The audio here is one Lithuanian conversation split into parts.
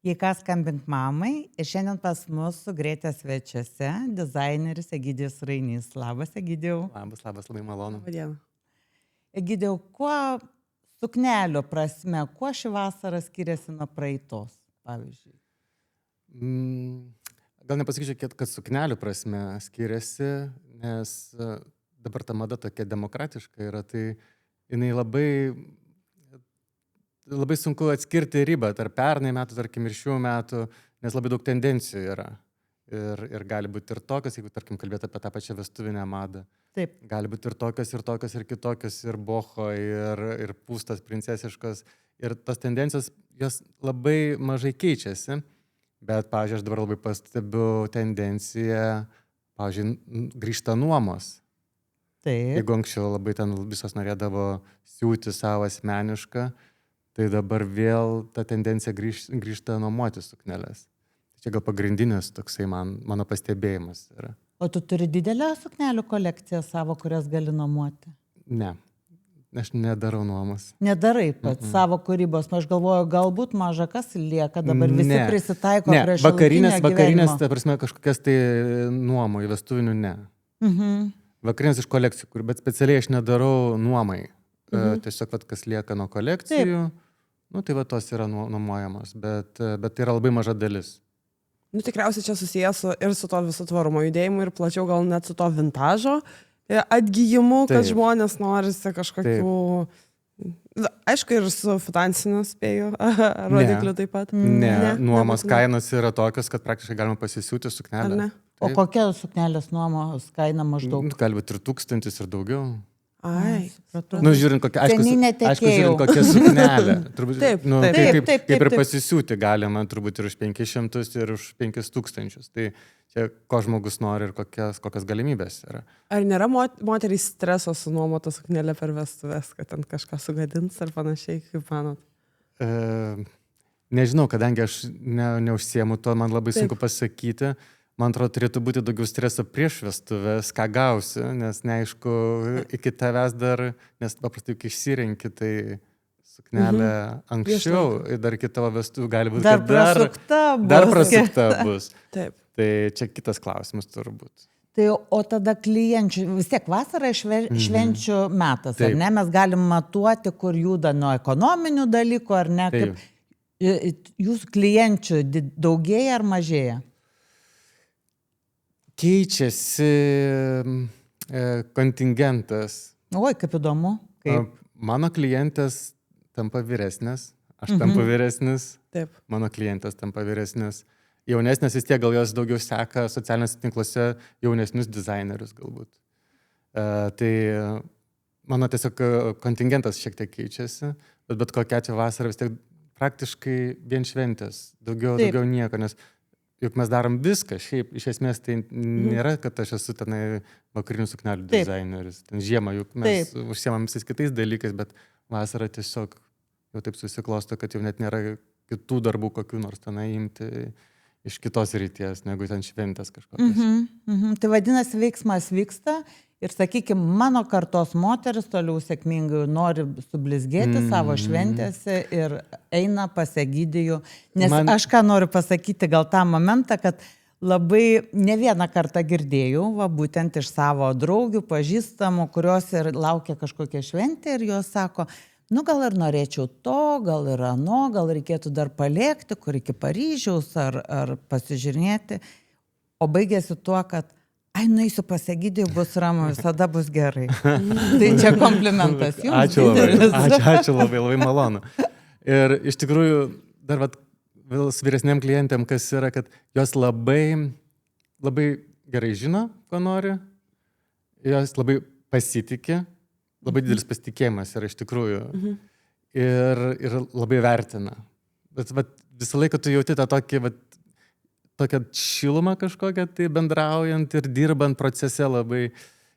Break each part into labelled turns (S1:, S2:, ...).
S1: Jei ką skambink mamai ir šiandien pas mus su Grete svečiuose dizaineris Egidijus Rainys. Labas, Egidijau.
S2: Labas, labai malonu.
S3: Labadiena.
S1: Egidijau, kuo suknelio prasme, kuo ši vasara skiriasi nuo praeitos, pavyzdžiui?
S2: Gal nepasakyčiau, kad suknelių prasme skiriasi, nes dabar ta mada tokia demokratiška yra, tai jinai labai sunku atskirti ribą tarp pernai metų, tarkim, ir šių metų, nes labai daug tendencijų yra. Ir gali būti ir tokios, jeigu, tarkim, kalbėti apie tą pačią vestuvinę madą.
S1: Taip.
S2: Gali būti ir tokios, ir kitokios, ir boho, ir pūstos, princesiškos. Ir tos tendencijos, jos labai mažai keičiasi. Bet, pavyzdžiui, aš dabar labai pastebiu tendenciją, pavyzdžiui, grįžta nuomos.
S1: Taip.
S2: Jeigu anksčiau labai ten visos norėdavo siūti savo asmenišką, tai dabar vėl ta tendencija grįžta nuomoti sukneles. Čia gal pagrindinis toksai mano pastebėjimas yra.
S1: O tu turi didelę suknelių kolekciją savo, kurias gali nuomoti?
S2: Ne, aš nedarau nuomos.
S1: Nedarai pats savo kūrybos, aš galvoju, galbūt maža kas lieka, dabar visi prisitaiko prie šiuolaikinio gyvenimo.
S2: Vakarinės, ta prasme, kažkokias tai nuomų, vestuvinių ne. Vakarinės iš kolekcijų, bet specialiai aš nedarau nuomai. Tiesiog, kas lieka nuo kolekcijų, tai tos yra nuomojamos, bet tai yra labai maža dalis.
S3: Tikriausiai čia susijęs ir su to viso tvarumo judėjimu ir plačiau gal net su to vintažo atgyjimu, kad žmonės norisi kažkokių, aišku, ir su finansiniu spėju rodikliu taip pat.
S2: Ne, nuomos kainos yra tokios, kad praktiškai galima pasisiūti suknelę.
S1: O kokia suknelės nuomos kaina maždaug?
S2: Gali būti ir 1000 ir daugiau.
S3: Ai,
S2: žiūrint kokią, aišku, žiūrint kokią suknelę. Kaip ir pasisiūti galima, turbūt ir už 500 ir už 5000. Tai čia ko žmogus nori ir kokias galimybės yra.
S3: Ar nėra moteriai streso su nuomota suknelė per vestuves, kad ten kažką sugadins ar panašiai, kaip manot?
S2: Nežinau, kadangi aš neužsiemu to, man labai sunku pasakyti. Man atrodo, turėtų būti daugiau streso prieš vestuves, ką gausi, nes neaišku, iki tavęs dar, nes paprastai, kai išsirenki, tai suknelė anksčiau, dar iki tavo vestuvių gali būti, dar prasukta bus.
S3: Taip.
S2: Tai čia kitas klausimas turbūt.
S1: Tai, o tada klienčių, vis tiek vasara švenčių metas, ar ne? Mes galim matuoti, kur juda nuo ekonominių dalykų, ar ne? Jūsų klienčių daugėja ar mažėja?
S2: Keičiasi kontingentas.
S1: Oi, kaip įdomu.
S2: Mano klientės tampa vyresnės, aš tampu vyresnis, mano klientės tampa vyresnis. Jaunesnės vis tiek gal jos daugiau seka socialiniuose tinkluose jaunesnius dizainerius galbūt. Tai mano tiesiog kontingentas šiek tiek keičiasi, bet kokia čia vasara vis tiek praktiškai vien šventės, daugiau nieko, nes juk mes darom viską, šiaip iš esmės tai nėra, kad aš esu tenai vakarinių suknelių dizaineris. Ten žiemą juk mes užsiemam visais kitais dalykais, bet vasarą tiesiog jau taip susiklosto, kad jau net nėra kitų darbų kokių nors tenai imti iš kitos ryties, negu ten šventės kažkokios.
S1: Tai vadinasi, veiksmas vyksta ir, sakykime, mano kartos moteris toliau sėkmingai nori sublizgėti savo šventėse ir eina pas Egidijų. Nes aš ką noriu pasakyti gal tą momentą, kad labai ne vieną kartą girdėjau, būtent iš savo draugių, pažįstamų, kurios ir laukia kažkokią šventę ir jos sako, gal ir norėčiau to, gal ir ano, gal reikėtų dar palėkti, kur iki Paryžiaus ar pasižiūrėti. O baigėsi tuo, kad nueisiu pas Egidijų, bus ramu, visada bus gerai. Tai čia komplimentas jums.
S2: Ačiū labai malonu. Ir iš tikrųjų, dar su vyresniam klientėm, kas yra, kad jos labai gerai žino, ko nori, jos labai pasitikė, labai didelis pasitikėjimas yra iš tikrųjų ir labai vertina. Bet visą laiką tu jauti tą tokią šilumą kažkokią, tai bendraujant ir dirbant procese labai,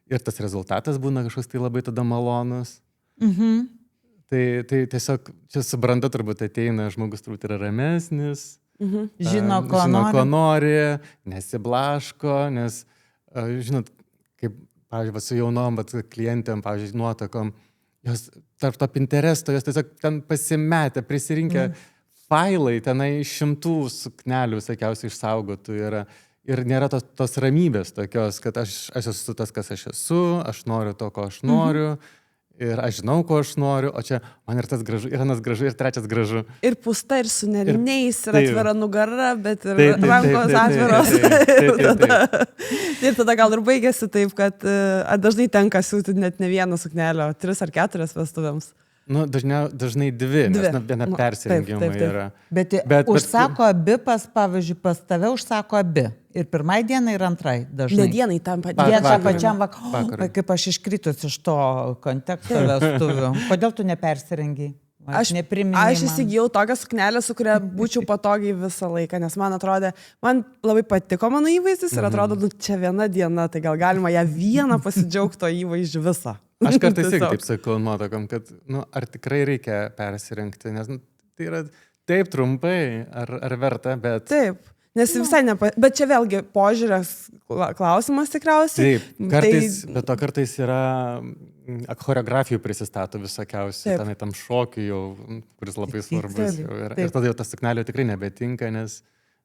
S2: ir tas rezultatas būna kažkoks tai labai tada malonus. Tai tiesiog čia su branda turbūt ateina, žmogus turbūt yra ramesnis,
S1: žino, ko
S2: nori, nesiblaško, nes, žinot, kaip, pavyzdžiui, su jaunom klientėm, pavyzdžiui, nuotakom, jos tarp to Pinteresto, jos tiesiog ten pasimetę, prisirinkę failai, tenai 100 suknelių visokiausiai išsaugotų yra. Ir nėra tos ramybės tokios, kad aš esu tas, kas aš esu, aš noriu to, ko aš noriu, ir aš žinau, ko aš noriu, o čia man ir tas gražu, ir anas gražu, ir trečias gražu.
S3: Ir pusta, ir su neriniais, ir atvira nugara, bet ir rankos atviros. Ir tada gal ir baigėsi taip, kad dažnai tenka siūti net ne vieną suknelę, 3 ar 4 vestuvėms.
S2: Nu, dažnai dvi, nes viena persirengimai yra.
S1: Bet užsako abi, pavyzdžiui, pas tave užsako abi. Ir pirmai dienai, ir antrai dažnai.
S3: Ne dienai tam
S1: pačiam vakarui. Kaip aš iškritus iš to konteksto vestuvių. Kodėl tu nepersirengiai?
S3: Aš įsigijau tokią suknelę, su kuria būčiau patogiai visą laiką, nes man labai patiko mano įvaizdis ir atrodo, čia viena diena, tai gal galima ją vieną pasidžiaugto įvaizdžių visą.
S2: Aš kartais irgi taip sakau nuotokom, kad ar tikrai reikia persirengti, nes tai yra taip trumpai, ar verta, bet...
S3: Taip, nes visai bet čia vėlgi požiūrės klausimas tikriausiai.
S2: Taip, bet to kartais yra choreografijų prisistato visokiausiai, tenai tam šokiui jau, kuris labai svarbus jau yra. Ir tada jau tas suknelė tikrai nebetinka, nes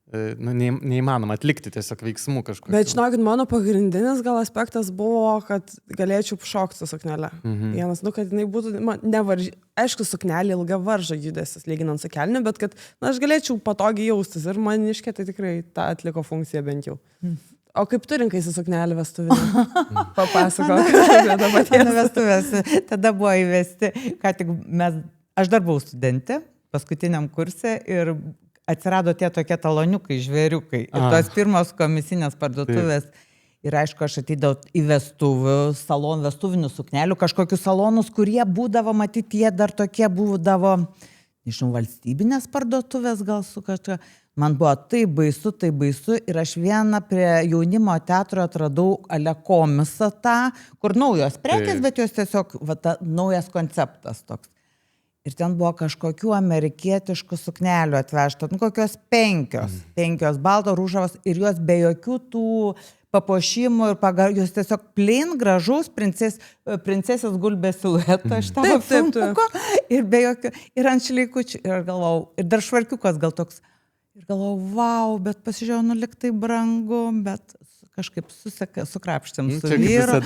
S2: neįmanoma atlikti tiesiog veiksmų kažkokių.
S3: Bet žinokit, mano pagrindinis gal aspektas buvo, kad galėčiau šokti su suknelė. Vienas, kad jinai būtų, aišku, suknelė ilga varžo judesis, lyginant su kelniu, bet kad aš galėčiau patogiai jaustis ir maniškė tai tikrai tą atliko funkciją bent jau. O kaip tu rinkaisi suknelį vestuvinį? Papasakok.
S1: Vestuvės tada buvo įvesti, aš dar buvau studentė paskutiniam kurse ir atsirado tie tokie taloniukai, žvėriukai. Ir tos pirmos komisinės parduotuvės. Ir aišku, aš ateidavau į vestuvinių suknelių, kažkokius salonus, kurie būdavo, matyti, jie dar tokie būdavo, nežinau, valstybinės parduotuvės gal su kažką. Man buvo taip baisu ir aš vieną prie jaunimo teatro atradau komisą tą, kur naujos prekės, bet jos tiesiog naujas konceptas toks. Ir ten buvo kažkokių amerikietiškų suknelių atvežta, kokios 5 balto rūžavos ir jos be jokių tų papuošimų ir jos tiesiog plain gražaus princesės gulbės silueto iš tavo filmuko ir be jokių, ir ant šleikučių, ir galvau, ir dar švarkiukas gal toks, ir galvau, wow, bet pasižiūrėjau, lyg tai brangu, bet kažkaip sukrapštėm su vyru.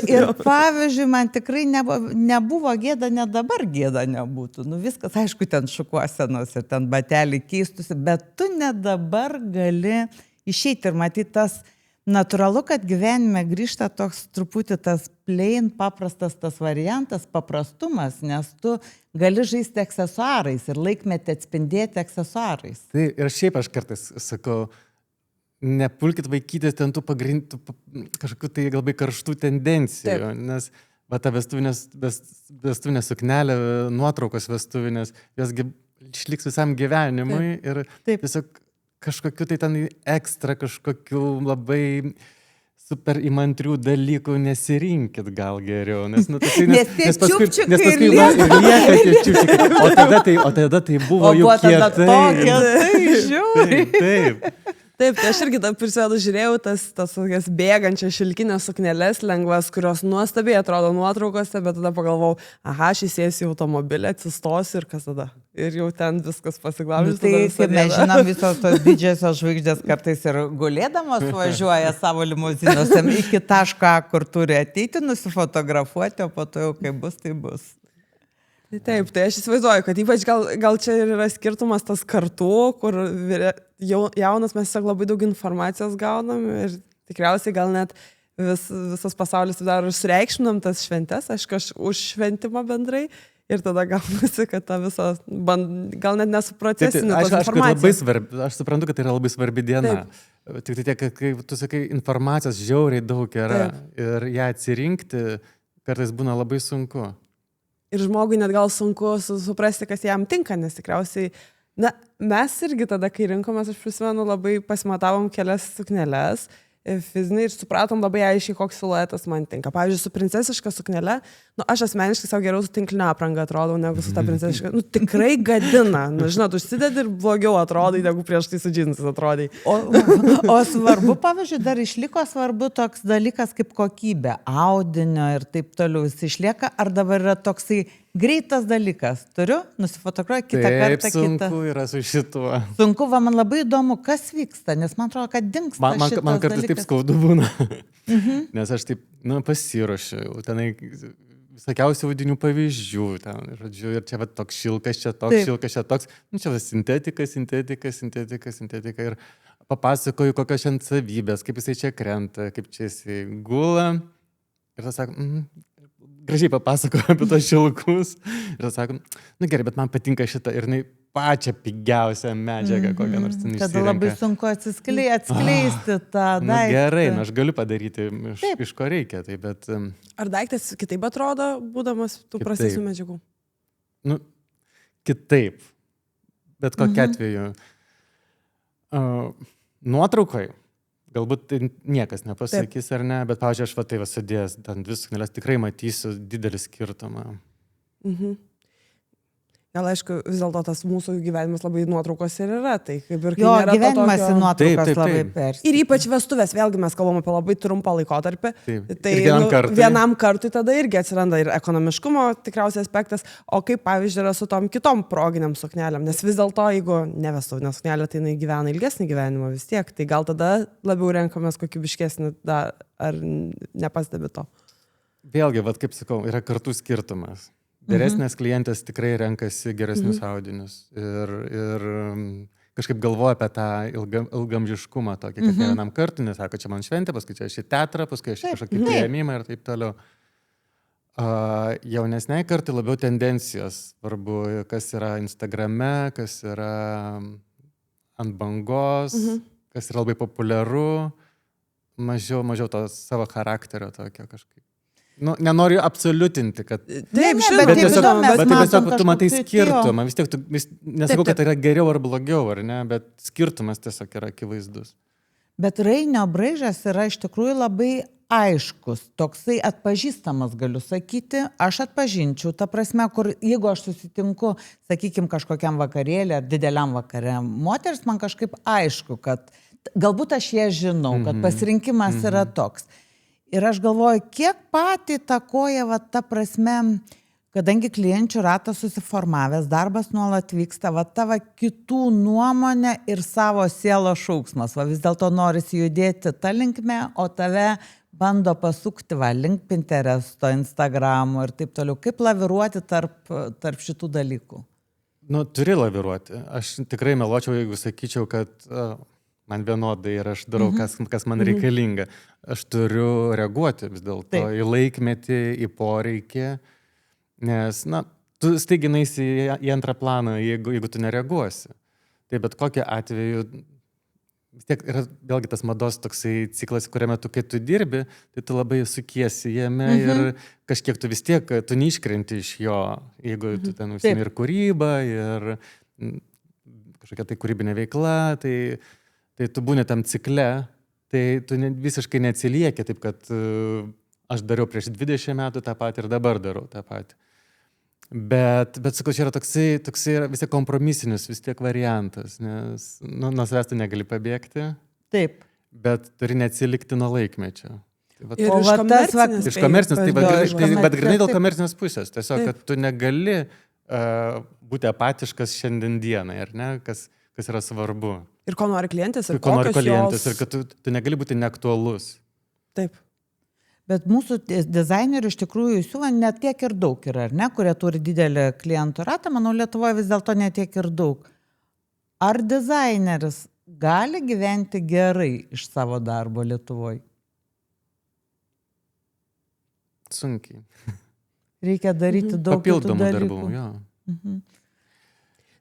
S1: Ir pavyzdžiui, man tikrai nebuvo gėda, net dabar gėda nebūtų. Viskas, aišku, ten šukuosenos ir ten bateliai keistusi, bet tu net dabar gali išeiti ir matyti tas natūralu, kad gyvenime grįžta toks truputį tas plain, paprastas tas variantas, paprastumas, nes tu gali žaisti aksesuarais ir laikmetį atspindėti aksesuarais.
S2: Tai ir šiaip aš kartais sakau, nepulkit vaikytis ten tų pagrindų kažkokių tai labai karštų tendencijų, nes ta vestuvinė suknelė, nuotraukos vestuvinės, josgi išliks visam gyvenimui ir tiesiog kažkokių tai ten ekstra, kažkokių labai super įmantrių dalykų nesirinkit gal geriau, nes paskui lieka tie čiūčikai, o tada tai buvo juk kietai.
S3: Taip, tai aš irgi prisimenu, žiūrėjau tas bėgančias šilkinės sukneles lengvas, kurios nuostabiai atrodo nuotraukose, bet tada pagalvojau, aš įsėsiu į automobilį, atsistosiu ir kas tada? Ir jau ten viskas pasiglaužys.
S1: Tai kaip mes žinom, visos tos didžiosios žvaigždės kartais ir gulėdamos važiuoja savo limuzinuose iki tašką, kur turi ateiti, nusifotografuoti, o po to jau kaip bus, tai bus.
S3: Taip, tai aš įsivaizduoju, kad ypač gal čia yra skirtumas tas kartų, kur jaunas mes tiesiog labai daug informacijos gaunam ir tikriausiai gal net visas pasaulis dar sureikšminam tas šventes, aš už šventimą bendrai ir tada gaunasi, kad ta visa, gal net nesuprocesiniu tos informacijos.
S2: Aš suprantu, kad tai yra labai svarbi diena. Tik tai tiek, kaip tu sakai, informacijos žiauriai daug yra ir ją atsirinkti kartais būna labai sunku.
S3: Ir žmogui net gal sunku suprasti, kas jam tinka, nes tikriausiai, mes irgi tada, kai rinkomės, aš prisimenu, labai pasimatavom kelias sukneles fizinai ir supratom labai aiškiai, koks siluetas man tinka. Pavyzdžiui, su princesiška suknele, aš asmeniškai savo geriau su tinklinio aprangą atrodau, negu su ta princesiška. Tikrai gadina. Žinot, užsidedi ir blogiau atrodai, negu prieš tai su džinsais atrodai.
S1: O svarbu, pavyzdžiui, dar išliko svarbu toks dalykas kaip kokybė, audinio ir taip toliau. Jis išlieka, ar dabar yra toksai Greitas dalykas. Turiu, nusifotografuoju kitą kartą.
S2: Sunku yra su šituo.
S1: Sunku, va, man labai įdomu, kas vyksta, nes man atrodo, kad dingsta
S2: Man kartais taip skaudu būna. Nes aš taip, pasiruošiu, tenai visokiausių audinių pavyzdžių, ten, žodžiu, ir čia va, toks šilkas, čia toks, šilkas, čia toks, čia va, sintetika ir papasakoju, kokios šiandien savybės, kaip jisai čia krenta, kaip čia jisai gula. Ir tas sako, gražiai papasakoju apie tos šilkus. Ir tas sako, gerai, bet man patinka šitą ir jinai pačią pigiausią medžiagą, kokią nors ten išsirenka.
S1: Tada labai sunku atskleisti tą daiktą.
S2: Gerai, aš galiu padaryti iš ko reikia, tai bet...
S3: Ar daiktas kitaip atrodo, būdamas tų prastesnių medžiagų?
S2: Kitaip. Bet kokiu atveju. Nuotraukoje, galbūt niekas nepasakys ar ne, bet, pavyzdžiui, aš va tai sudėjęs, ten dvi sukneles tikrai matysiu didelį skirtumą.
S3: Gal, aišku, vis dėlto tas mūsų gyvenimas labai nuotraukos ir yra, tai kaip ir kai
S1: jo,
S3: nėra
S1: gyvenimas
S3: to
S1: į nuotraukas labai persi.
S3: Ir ypač vestuvės, vėlgi mes kalbam apie labai trumpą laikotarpį, tai
S2: ir
S3: vienam kartui tada irgi atsiranda ir ekonomiškumo tikriausiai aspektas, o kaip pavyzdžiui yra su tom kitom proginiam suknelėm, nes vis dėlto, jeigu ne vestuvinė suknelė, tai jinai gyvena ilgesnį gyvenimą vis tiek, tai gal tada labiau renkamės kokybiškesnį ar nepastebi to?
S2: Vėlgi, vat, kaip sakau, yra kartų skirtumas. Geresnės klientės tikrai renkasi geresnius audinius ir kažkaip galvoja apie tą ilgamžiškumą tokį, kad ne vienam kartui, nes sako, čia man šventė, paskui čia aš į teatrą, paskui aš į kažkokį priėmimą ir taip toliau. Jaunesniai kartai labiau tendencijos, svarbu, kas yra Instagrame, kas yra ant bangos, kas yra labai populiaru, mažiau to savo charakterio tokio kažkaip. Nenoriu absoliutinti, kad...
S3: Taip,
S2: bet tiesiog tu matai skirtumą. Vis tiek, nesakau, kad tai yra geriau ar blogiau, ar ne, bet skirtumas tiesiog yra akivaizdus.
S1: Bet Rainio braižas yra iš tikrųjų labai aiškus, toksai atpažįstamas, galiu sakyti. Aš atpažinčiau, ta prasme, kur jeigu aš susitinku, sakykime, kažkokiam vakarėlį ar dideliam vakare, moteris man kažkaip aišku, kad galbūt aš ją žinau, kad pasirinkimas yra toks. Ir aš galvoju, kiek patį takoja, va, ta prasme, kadangi klienčių ratas susiformavęs, darbas nuolat vyksta, va, tavo kitų nuomonė ir savo sielos šauksmas. Va, vis dėlto norisi judėti tą linkmę, o tave bando pasukti, va, link Pinteresto, Instagramo ir taip toliau. Kaip laviruoti tarp šitų dalykų?
S2: Turi laviruoti. Aš tikrai meluočiau, jeigu sakyčiau, kad... man vienodai ir aš darau, kas man reikalinga. Aš turiu reaguoti vis dėlto į laikmetį, į poreikį, nes, tu staiginaisi į antrą planą, jeigu tu nereaguosi. Tai bet kokiu atveju, vis tiek yra vėlgi tas mados toksai ciklas, kuriame tu, kai tu dirbi, tai tu labai sukiesi jame ir kažkiek tu vis tiek, tu neiškrenti iš jo, jeigu tu ten užsiimi ir kūrybą, ir kažkokia tai kūrybinė veikla, tai tu būni tam cikle, tai tu visiškai neatsilieki, taip kad aš dariau prieš 20 metų tą patį ir dabar darau tą patį. Bet sakau, čia yra toksai vis tiek kompromisinis vis tiek variantas, nes nuo savęs tu negali pabėgti.
S1: Taip.
S2: Bet turi neatsilikti nuo laikmečio.
S3: Ir iš komercinės,
S2: bet grinai dėl komercinės pusės. Tiesiog, kad tu negali būti apatiškas šiandien dienai, ar ne, kas yra svarbu.
S3: Ir ko nori klientas, ir
S2: ko nori klientas, ir kad tu negali būti neaktualus.
S3: Taip.
S1: Bet mūsų dizainerių iš tikrųjų siūlo net tiek ir daug yra, ar ne, kurie turi didelį klientų ratą, manau, Lietuvoje vis dėlto net tiek ir daug. Ar dizaineris gali gyventi gerai iš savo darbo Lietuvoje?
S2: Sunkiai.
S1: Reikia daryti daug
S2: papildomų darbų, jo.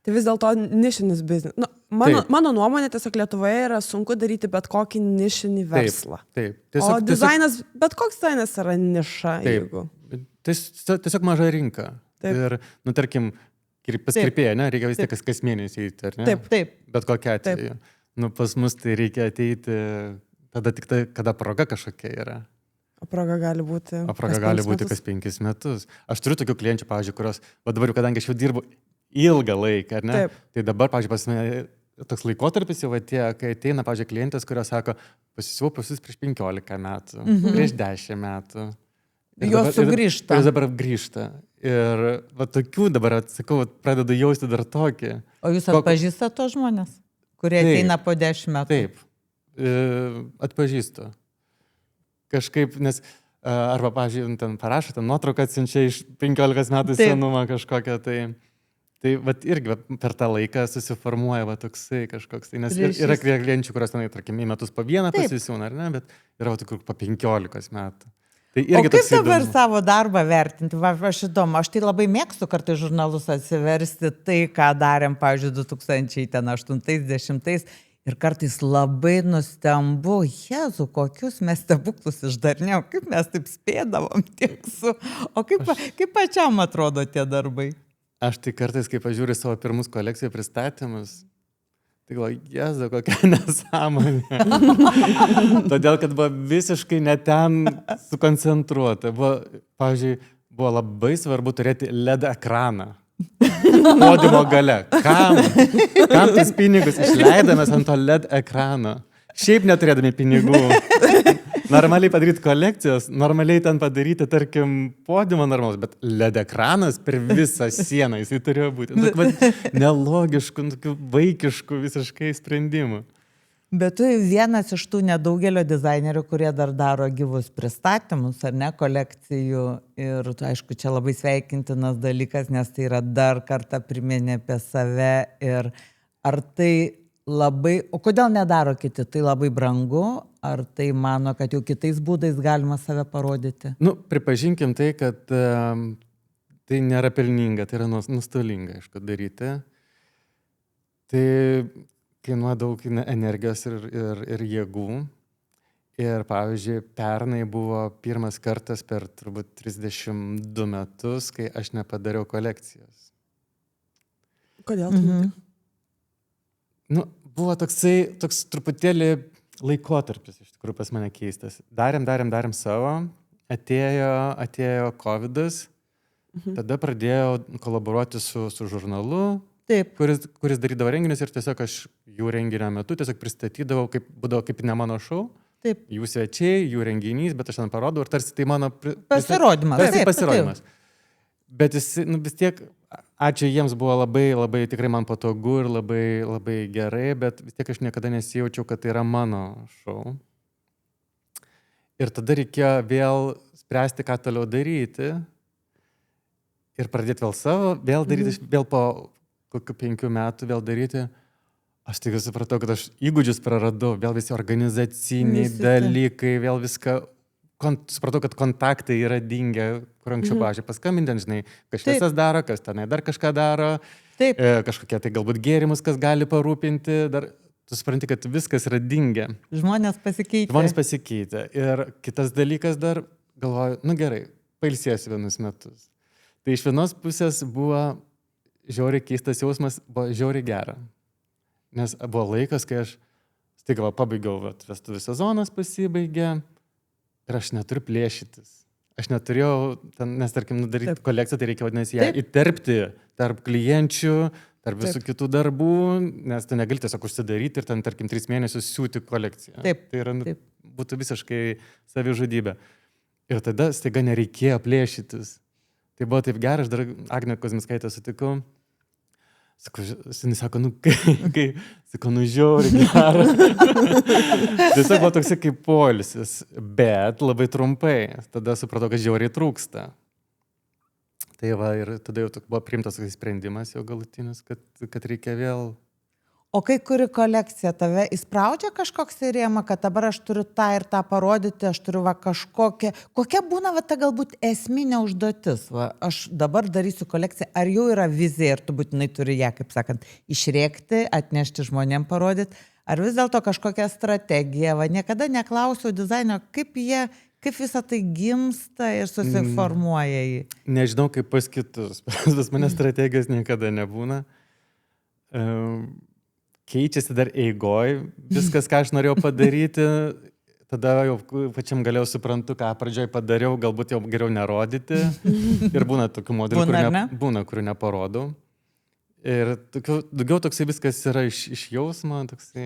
S3: Tai vis dėlto nišinis biznis. Mano nuomonė, tiesiog Lietuvoje yra sunku daryti bet kokį nišinį verslą.
S2: Taip.
S3: O dizainas, bet koks dizainas yra niša.
S2: Tiesiog maža rinka. Ir, tarkim, pas kirpėją, reikia vis tiek kas mėnesį eiti, ar ne?
S1: Taip.
S2: Bet kokia atveju. Pas mus tai reikia ateiti tada tik kada proga kažkokia yra.
S3: O proga gali būti
S2: kas 5 metus. Aš turiu tokių klienčių, pavyzdžiui, kurios, dabar jau kadangi aš jau dirbu ilgą laiką, ar ne?
S3: Taip.
S2: Tai dabar, pavyzdžiui, pas mane toks laikotarpis jau atėjo, kai ateina, pavyzdžiui, klientės, kurios sako, pasisiuvau pas jūs prieš 15 metų, prieš 10 metų.
S1: Jos sugrįžta.
S2: Ir dabar grįžta. Ir va tokių dabar, sakau, pradedu jausti dar tokį.
S1: O jūs atpažįstate tos žmonės, kurie ateina po 10 metų?
S2: Taip, atpažįstu. Kažkaip, nes arba, pavyzdžiui, ten parašo, ten nuotrauką atsiunčia iš 15 metų senumą kažkokią, tai vat irgi per tą laiką susiformuoja va toksai kažkoks. Nes yra klienčių, kurios, tarkim, į metus po vieną pasisiūna, ar ne, bet yra tokių po 15 metų. Tai
S1: o kaip dabar savo darbą vertinti? Aš įdomu, aš tai labai mėgstu kartais žurnalus atsiversti tai, ką darėm, pavyzdžiui, 2008-10. Ir kartais labai nustembu, Jėzu, kokius mes stebuklus išdarnėjom, kaip mes taip spėdavom tiek su... O kaip pačiam atrodo tie darbai?
S2: Aš tai kartais, kai pažiūriu savo pirmus kolekcijų pristatymus, tai galvoju, Jėzu, kokia nesąmonė. Todėl, kad buvo visiškai ne ten sukoncentruota. Pavyzdžiui, buvo labai svarbu turėti LED ekraną. Podiumo gale. Kam tais pinigus išleidamės ant to LED ekrano? Šiaip neturėdami pinigų. Normaliai padaryti kolekcijos, normaliai ten padaryti, tarkim, podiumą normalus, bet LED ekranas per visą sieną jisai turėjo būti. Nelogiškų, vaikiškų visiškai sprendimų.
S1: Bet tu vienas iš tų nedaugelio dizainerių, kurie dar daro gyvus pristatymus, ar ne, kolekcijų. Ir tu, aišku, čia labai sveikintinas dalykas, nes tai yra dar kartą priminė apie save. Ir ar tai labai... O kodėl nedaro kiti? Tai labai brangu? Ar tai mano, kad jau kitais būdais galima save parodyti?
S2: Pripažinkim tai, kad tai nėra pelninga, tai yra nustolinga, aišku, daryti. Tai... kainuoja daug energijos ir jėgų. Ir, pavyzdžiui, pernai buvo pirmas kartas per turbūt 32 metus, kai aš nepadariau kolekcijos.
S3: Kodėl tai?
S2: Buvo toks truputėlį laikotarpis, iš tikrųjų, pas mane keistas. Darėm savo, atėjo COVID-as, tada pradėjau kolaboruoti su žurnalu,
S1: Taip.
S2: Kuris darydavo renginius ir tiesiog aš jų renginio metu tiesiog pristatydavau, būdavo kaip ne mano šou.
S1: Taip.
S2: Jų svečiai, jų renginys, bet aš ten parodau ir tarsi tai mano
S1: pasirodymas.
S2: Pasirodymas. Bet vis tiek, ačiū jiems, buvo labai tikrai man patogu ir labai gerai, bet vis tiek aš niekada nesijaučiau, kad tai yra mano šou. Ir tada reikėjo vėl spręsti, ką toliau daryti ir pradėti vėl daryti, vėl po kokių 5 metų vėl daryti, aš tik supratau, kad aš įgūdžius praradau, vėl visi organizaciniai dalykai, vėl viską, supratau, kad kontaktai yra dingę, kur anksčiau, pavyzdžiui, paskambinti, žinai, kas šviesas daro, kas tenai dar kažką daro, kažkokie tai galbūt gėrimus, kas gali parūpinti, dar tu supranti, kad viskas yra dingę.
S1: Žmonės pasikeitė.
S2: Ir kitas dalykas dar, galvoju, gerai, pailsėsiu vienus metus. Tai iš vienos pusės buvo žiauriai keistas jausmas, buvo žiauriai gera. Nes buvo laikas, kai aš staiga pabaigiau, vestuvių sezonas pasibaigė ir aš neturiu plėšytis. Aš neturėjau, nes tarkim, daryti kolekciją, tai reikia vadinasi ją įterpti tarp klienčių, tarp visų kitų darbų, nes tu negali tiesiog užsidaryti ir ten, tarkim, 3 mėnesius siūti kolekciją. Tai būtų visiškai savižudybė. Ir tada staiga nereikėjo plėšytis. Tai buvo taip gerai, aš dar Agnę Kozminskaitę sutikau. Jis sako, žiauriai gerai. Tiesiog buvo toksai kaip poilsis, bet labai trumpai. Tada supratau, kad žiauriai trūksta. Tai va, ir tada jau buvo priimtas sprendimas jau galutinis, kad reikia vėl...
S1: O kai kuri kolekcija tave įspraudžia kažkoks rėmą, kad dabar aš turiu tą ir tą parodyti, aš turiu kažkokią... Kokia būna ta galbūt esminė užduotis? Aš dabar darysiu kolekciją, ar jau yra vizija ir tu būtinai turi ją, kaip sakant, išrėkti, atnešti žmonėm parodyti, ar vis dėlto kažkokia strategija? Niekada neklausiau dizaino, kaip visą tai gimsta ir susiformuoja jį.
S2: Nežinau, kaip pas kitus. Pas mane strategijos niekada nebūna. Keičiasi dar eigoj, viskas, ką aš norėjau padaryti, tada jau pačiam galėjau suprantu, ką pradžioj padariau, galbūt jau geriau nerodyti. Ir būna tokių modelių, kurių neparodau. Ir daugiau toksai viskas yra iš jausmo. Toksai.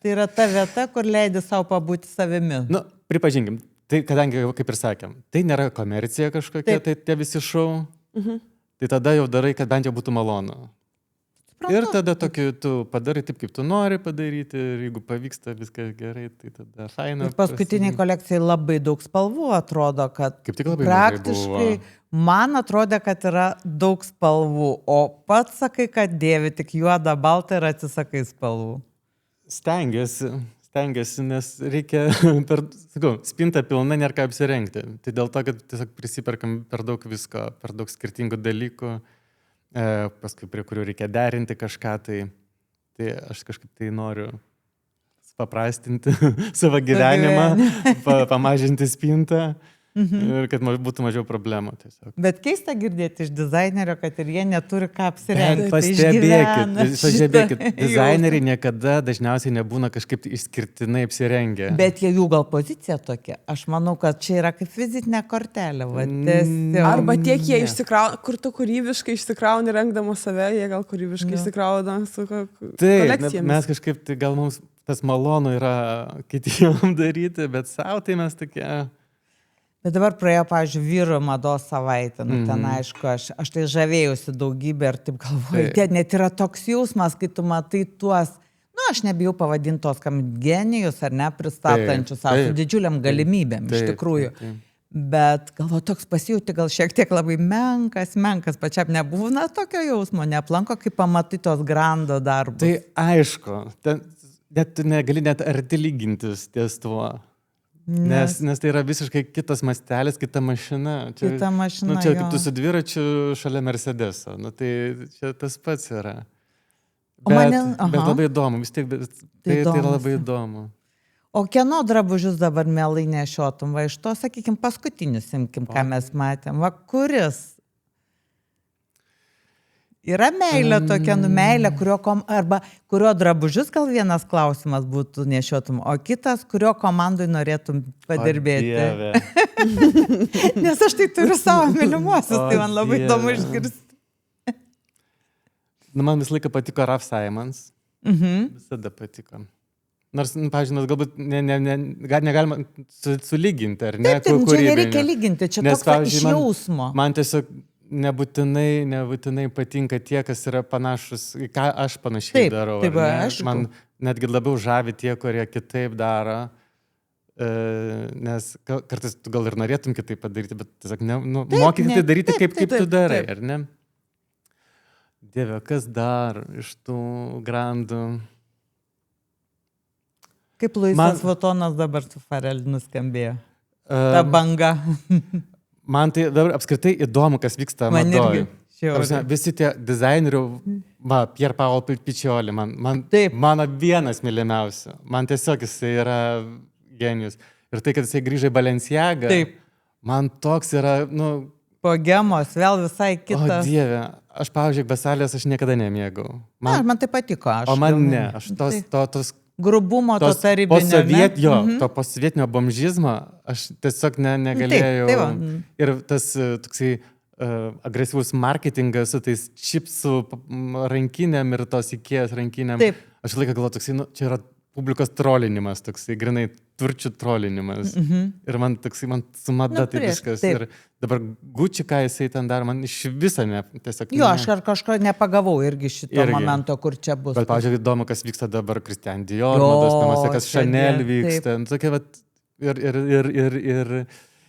S1: Tai yra ta vieta, kur leidi savo pabūti savimi.
S2: Pripažinkim, tai kadangi, kaip ir sakėm, tai nėra komercija kažkokia, tai tie visi šou, tai tada jau darai, kad bent jau būtų malonu. Ir tada tokį tu padarai taip, kaip tu nori padaryti, ir jeigu pavyksta viskas gerai, tai tada faina.
S1: Ir paskutiniai kolekcijai labai daug spalvų atrodo, kad
S2: kaip tik labai
S1: praktiškai man atrodė, kad yra daug spalvų, o pats sakai, kad dėvi tik juodą, baltą ir atsisakai spalvų.
S2: Stengiasi, nes reikia, spinta pilna, nėra ką apsirengti. Tai dėl to, kad tiesiog prisiperkam per daug visko, per daug skirtingų dalykų, paskui prie kurių reikia derinti kažką, tai aš kažkaip tai noriu paprastinti savo gyvenimą, pamažinti spintą. Ir kad būtų mažiau problemų tiesiog.
S1: Bet keista girdėti iš dizainerio, kad ir jie neturi ką apsirengti.
S2: Pastebėkit, dizaineriai niekada dažniausiai nebūna kažkaip išskirtinai apsirengę.
S1: Bet jų gal pozicija tokia. Aš manau, kad čia yra kaip vizitinė kortelė.
S3: Arba tiek jie išsikrauna, kur tu kūrybiškai išsikrauni rengdama save, jie gal kūrybiškai išsikrauna su kolekcijomis.
S2: Taip, mes kažkaip, tai gal mums tas malonu yra kitiem daryti, bet savo tai mes tokie...
S1: Bet dabar praėjo, pavyzdžiui, vyrų mados savaitę, ten aišku, aš tai žavėjusi daugybę ir taip galvoju, net yra toks jausmas, kai tu matai tuos, aš nebijau pavadinti tos kam genijus ar ne, pristatančius savo su didžiuliam galimybėm, iš tikrųjų. Bet galvoju, toks pasijauti gal šiek tiek labai menkas, pačiam nebūna tokio jausmo, neaplanko, kai pamatai tos grando darbus.
S2: Tai aišku, net negali net arti lygintis ties tuo. Nes tai yra visiškai kitas mastelis, kita mašina.
S1: Kita mašina,
S2: čia kaip tu su dviračiu šalia Mercedeso. Tai čia tas pats yra. Bet labai įdomu, vis tiek tai yra labai įdomu.
S1: O kieno drabužius dabar mielai nešiotum? Va iš to, sakykime, paskutinius imkim, ką mes matėm. Va kuris? Yra meilė tokia, meilė, kurio drabužius gal vienas klausimas būtų nešiotum, o kitas, kurio komandai norėtum padirbėti. Nes aš tai turiu savo mylimuosius, tai man labai įdomu išgirsti.
S2: Man visą laiką patiko Raf Simons. Visada patiko. Nors, pažiūrėjau, galbūt negalima sulyginti, ar ne?
S1: Taip, čia nereikia lyginti, čia toks iš jausmo.
S2: Man tiesiog nebūtinai patinka tie, kas yra panašus, ką aš panašiai darau. Man netgi labiau žavi tie, kurie kitaip daro, nes kartais tu gal ir norėtum kitaip padaryti, bet tiesiog mokyti tai daryti, kaip tu darai, ar ne? Dieve, kas dar iš tų grandų?
S1: Kaip Luisas Vuittonas dabar su Pharrell nuskambėjo? Ta banga.
S2: Man tai dabar apskritai įdomu, kas vyksta madoje. Visi tie dizainerių, Pier Paolo Piccioli, mano vienas mylimiausių. Man tiesiog jisai yra genijus. Ir tai, kad jisai grįžo į Balenciagą, man toks yra,
S1: Pogemos, vėl visai kitas.
S2: O Dieve, aš, pavyzdžiui, Besalės aš niekada nemėgau.
S1: Man tai patiko.
S2: O man ne, aš tos
S1: grubumo, to tarybinio.
S2: To posovietinio bomžizmo aš tiesiog negalėjau. Ir tas toksai agresyvus marketingas su tais čipsų rankinėm ir tos Ikėjos rankinėm. Aš laiką galvoju, toksai, čia yra publikos trolinimas, toksai, grinai turčių trolinimas. Ir man toksai, man su mada tai viskas. Ir dabar Gucci, ką jisai ten dar, man iš viso tiesiog...
S1: Aš kažko nepagavau irgi šito momento, kur čia bus.
S2: Bet, pavyzdžiui, įdomu, kas vyksta dabar Christian Dior, mados namuose, kas Chanel vyksta.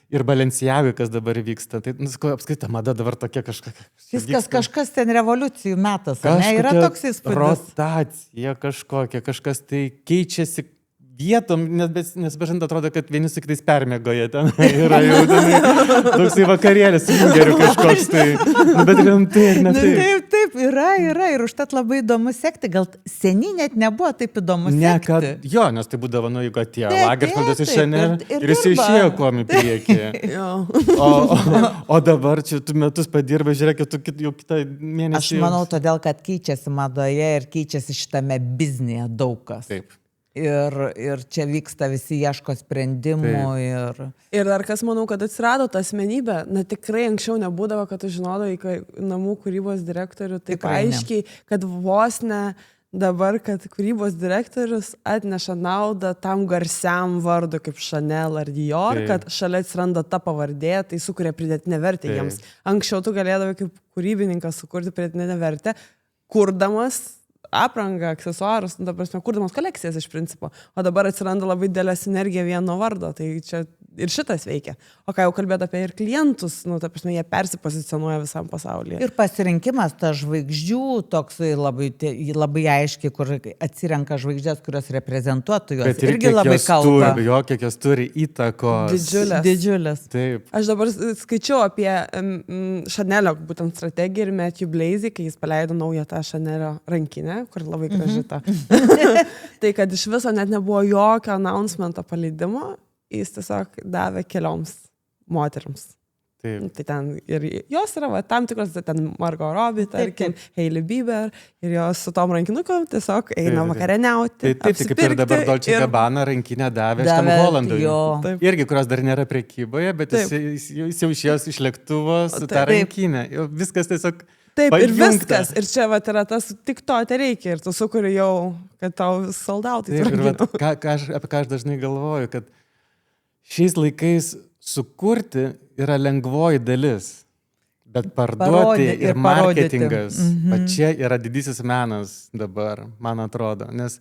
S2: Ir Balenciaga, kas dabar vyksta. Tai, apskaita, mada dabar tokia
S1: kažkas ten revoliucijų metas, ne? Yra toks įspūdis.
S2: Rotacija kažkokia, kažkas tai keičiasi vietom, nes bežant atrodo, kad vieni su kitais permėgoja ten. Yra jau toksai vakarėlis, singerių kažkoks tai. Bet rimtai ir ne taip.
S1: Taip, yra. Ir užtat labai įdomu sekti. Gal seniai net nebuvo taip įdomu sekti.
S2: Nes tai būdavo, jeigu atėjo Lagerfeldas iš Chanel ir jis išėjo kuom į priekį. O dabar čia tu metus padirbai, žiūrėk, jau kitą mėnesį.
S1: Aš manau, todėl, kad keičiasi madoje ir keičiasi šitame biznėje daug kas.
S2: Taip.
S1: Ir čia vyksta, visi ieško sprendimų.
S3: Ir dar kas, manau, kad atsirado ta asmenybė, tikrai anksčiau nebūdavo, kad tu žinodavai namų kūrybos direktorių taip aiškiai, kad vos ne dabar, kad kūrybos direktorius atneša naudą tam garsiam vardu kaip Chanel ar Dior, kad šalia atsiranda ta pavardė, tai sukuria pridėtinę vertę jiems. Anksčiau tu galėdavai kaip kūrybininkas sukurti pridėtinę vertę, kurdamas aprangą, aksesuarus, ta prasme, kurdamas kolekcijas iš principo. O dabar atsiranda labai didelė sinergija vieno vardo, tai čia ir šitas veikia. O ką jau kalbėt apie ir klientus, ta prasme, jie persipozicionuoja visam pasaulyje.
S1: Ir pasirinkimas ta žvaigždžių toksai labai aiškiai, kur atsirenka žvaigždės, kurios reprezentuotų juos.
S2: Bet
S1: irgi labai kalba.
S2: Kiek jos turi įtakos.
S1: Didžiulės.
S2: Taip.
S3: Aš dabar skaičiau apie Chanelio būtent strategiją ir Matthew Blazy, kai jis paleido naują tą Chanelio rankinę, kur labai gražita. Tai kad iš viso net nebuvo jokio announcemento paleidimo, jis tiesiog davė kelioms moteriams.
S2: Taip.
S3: Tai ten ir jos yra tam tikros, ten Margot Robbie, tarkim, Hailey Bieber, ir jos su tom rankinukom tiesiog eina vakarieniauti.
S2: Taip, kaip ir dabar Dolce Gabbana rankinę davė šitam Holandui. Irgi, kurios dar nėra prekyboje, bet jis jau išėjęs iš lėktuvo su tą rankinę. Viskas tiesiog
S3: taip, pajungta. Ir viskas. Ir čia vat, yra tas, tik to te reikia. Ir tu sukuri jau, kad tau sold out.
S2: Apie ką aš dažnai galvoju, kad šiais laikais sukurti yra lengvoji dalis, bet parduoti ir marketingas, čia yra didysis menas dabar, man atrodo. Nes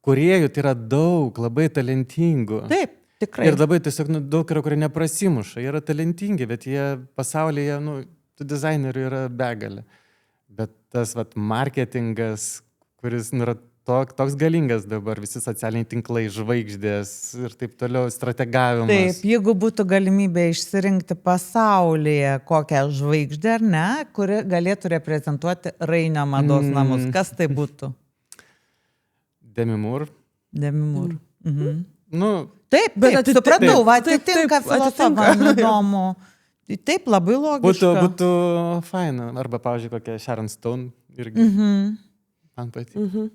S2: kūrėjų tai yra daug, labai talentingų.
S1: Taip, tikrai.
S2: Ir labai tiesiog daug yra, kurie neprasimuša. Jie yra talentingi, bet jie pasaulyje, tų dizainerių yra begalė. Bet tas marketingas, kuris yra toks galingas dabar, visi socialiniai tinklai, žvaigždės ir taip toliau, strategavimas.
S1: Taip, jeigu būtų galimybė išsirinkti pasaulyje kokią žvaigždę, ar ne, kuri galėtų reprezentuoti Rainio mados namus, kas tai būtų?
S2: Demi Moore.
S1: Demi Moore.
S2: Taip,
S1: bet supratau, atitinka filosofam įdomu. Taip, labai logiška.
S2: Būtų faina. Arba, pavyzdžiui, kokia Sharon Stone irgi. Man patinka.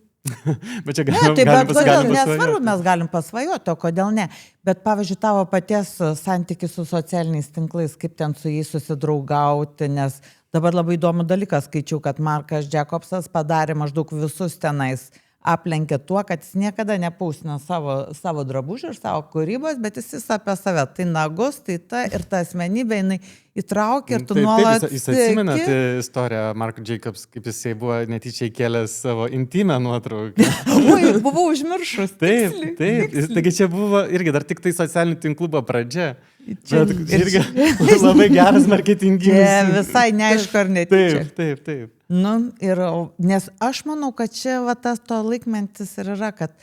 S2: Bet čia
S1: nesvarbu, mes galim pasvajoti, o kodėl ne. Bet, pavyzdžiui, tavo paties santykis su socialiniais tinklais, kaip ten su jais susidraugauti, nes dabar labai įdomu dalykas, skaičiau, kad Markas Jacobsas padarė maždaug visus tenais aplenkė tuo, kad jis niekada nepausina savo drabužių ir savo kūrybos, bet jis apie save. Tai nagus, tai ta ir ta asmenybė, jinai įtraukia ir tu nuolat...
S2: Jis atsimena istoriją Mark Jacobs, kaip jisai buvo netyčia įkėlęs savo intimę nuotrauką.
S1: Oi, buvau užmiršus.
S2: Taip. Taigi čia buvo irgi dar tik tai socialinių tinklų buvo pradžia. Irgi labai geras marketinginis.
S1: Visai neaišku ar netyčia.
S2: Taip.
S1: Nes aš manau, kad čia tas to laikmentis ir yra, kad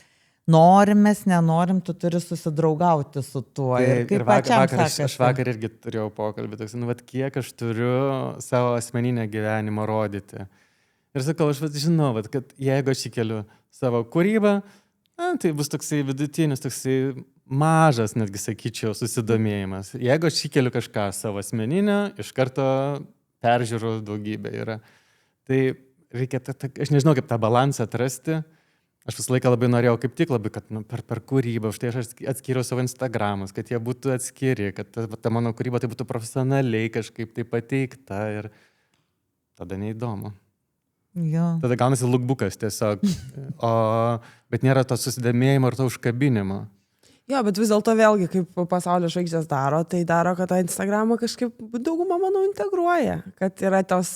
S1: norim mes, nenorim, tu turi susidraugauti su tuo. Ir pačiam sakasi.
S2: Aš vakar irgi turėjau pokalbį, toks, kiek aš turiu savo asmeninę gyvenimą rodyti. Ir sakau, aš žinau, kad jeigu aš įkeliu savo kūrybą, tai bus toksai vidutinis, toksai mažas, netgi sakyčiau, susidomėjimas. Jeigu aš įkeliu kažką savo asmeninę, iš karto peržiūrų daugybė yra. Tai reikia, aš nežinau, kaip tą balansą atrasti. Aš visą laiką labai norėjau kaip tik labai, kad per kūrybą, štai aš atskiriau savo Instagramus, kad jie būtų atskiri, kad ta mano kūryba tai būtų profesionaliai kažkaip tai pateikta ir tada neįdomu.
S1: Jo.
S2: Tada gaunasi lookbookas tiesiog, bet nėra to susidomėjimo ir to užkabinimo.
S3: Jo, bet vis dėlto vėlgi, kaip pasaulio žvaigždės daro, tai daro, kad tą Instagramą kažkaip daugumą, manau, integruoja, kad yra tos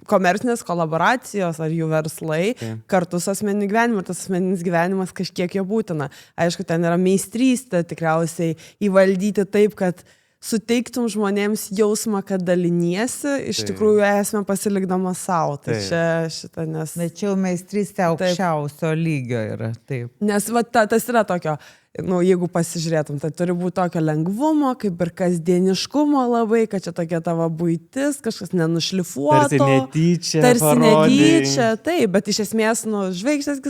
S3: komercinės kolaboracijos ar jų verslai kartu su asmeniniu gyvenimu, ir tas asmeninis gyvenimas kažkiek jo būtina. Aišku, ten yra meistrystė tikriausiai įvaldyti taip, kad suteiktum žmonėms jausmą, kad daliniesi, iš tikrųjų esmę pasilikdamas savo. Tai čia šitą, nes...
S1: Bet čia jau meistrystė aukščiausio lygio yra, taip.
S3: Nes tas yra tokio, jeigu pasižiūrėtum, tai turi būti tokio lengvumo, kaip ir kasdieniškumo labai, kad čia tokia tavo buitis, kažkas nenušlifuoto.
S2: Tarsi netyčia,
S3: taip, bet iš esmės, žvaigždės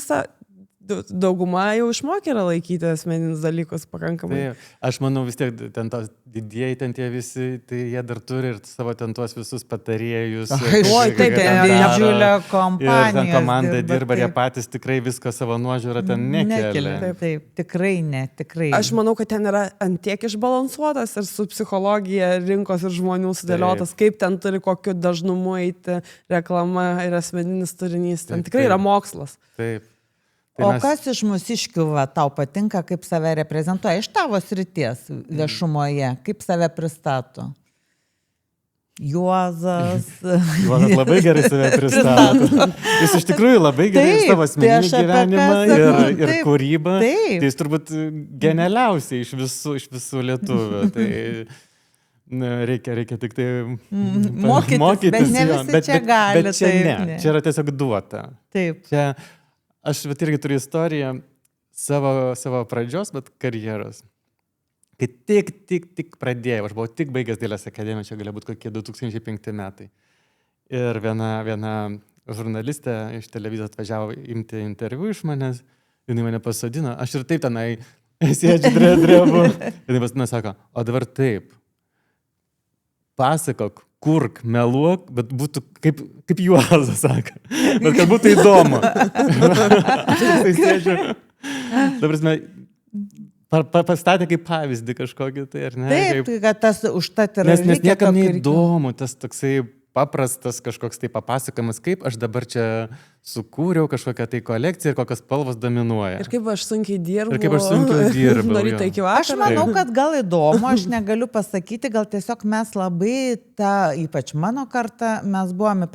S3: dauguma jau išmokė yra laikyti asmeninius dalykus pakankamai.
S2: Tai aš manau vis tiek ten tos didieji, ten tie visi, tai jie dar turi ir savo ten tuos visus patarėjus.
S3: Oi, taip,
S1: didžiulė kompanija.
S2: Ir ten komanda dirba, jie patys tikrai viską savo nuožiūrą ten nekelia.
S1: Taip, tikrai ne, tikrai.
S3: Aš manau, kad ten yra antiek išbalansuotas ir su psichologija rinkos ir žmonių sudėliotas, kaip ten turi kokiu dažnumu eiti reklama ir asmeninis turinys. Ten tikrai yra mokslas.
S2: Taip.
S1: O kas iš mūsiškių tau patinka, kaip save reprezentuoja iš tavo srities viešumoje, kaip save pristato? Juozas.
S2: Juozas labai gerai save pristato. Jis iš tikrųjų labai gerai savo asmeninį gyvenimą ir kūrybą. Tai jis turbūt genialiausiai iš visų lietuvių. Tai reikia tik tai
S1: mokytis, bet ne visi čia gali.
S2: Bet čia ne, čia yra tiesiog duota.
S1: Taip.
S2: Aš irgi turiu istoriją savo pradžios, bet karjeros. Kai tik pradėjau, aš buvau tik baigęs Dailės akademiją, čia galėjo būti kokie 2005 metai. Ir viena žurnalistė iš televizijos atvažiavo imti interviu iš manęs, jinai mane pasodino, aš ir taip tenai sėdžiu drebu. Jinai pasodino, sako, o dabar taip, pasakok, kurk, meluok, bet būtų kaip Juozas, sako. Bet kad būtų įdomu. Tai sėdžiu. Dabar pastatė kaip pavyzdį kažkokį, tai ar ne?
S1: Taip, kad tas užtat yra.
S2: Nes niekam neįdomu, tas toksai paprastas kažkoks tai papasakojimas, kaip aš dabar čia sukūriau kažkokią tai kolekciją ir kokios spalvos dominuoja.
S3: Ir kaip aš sunkiai dirbu.
S2: Ir kaip aš sunkiai dirbu.
S3: Nuo ryto iki vakaro.
S1: Aš manau, kad gal įdomu, aš negaliu pasakyti, gal tiesiog mes labai ypač mano kartą, mes buvome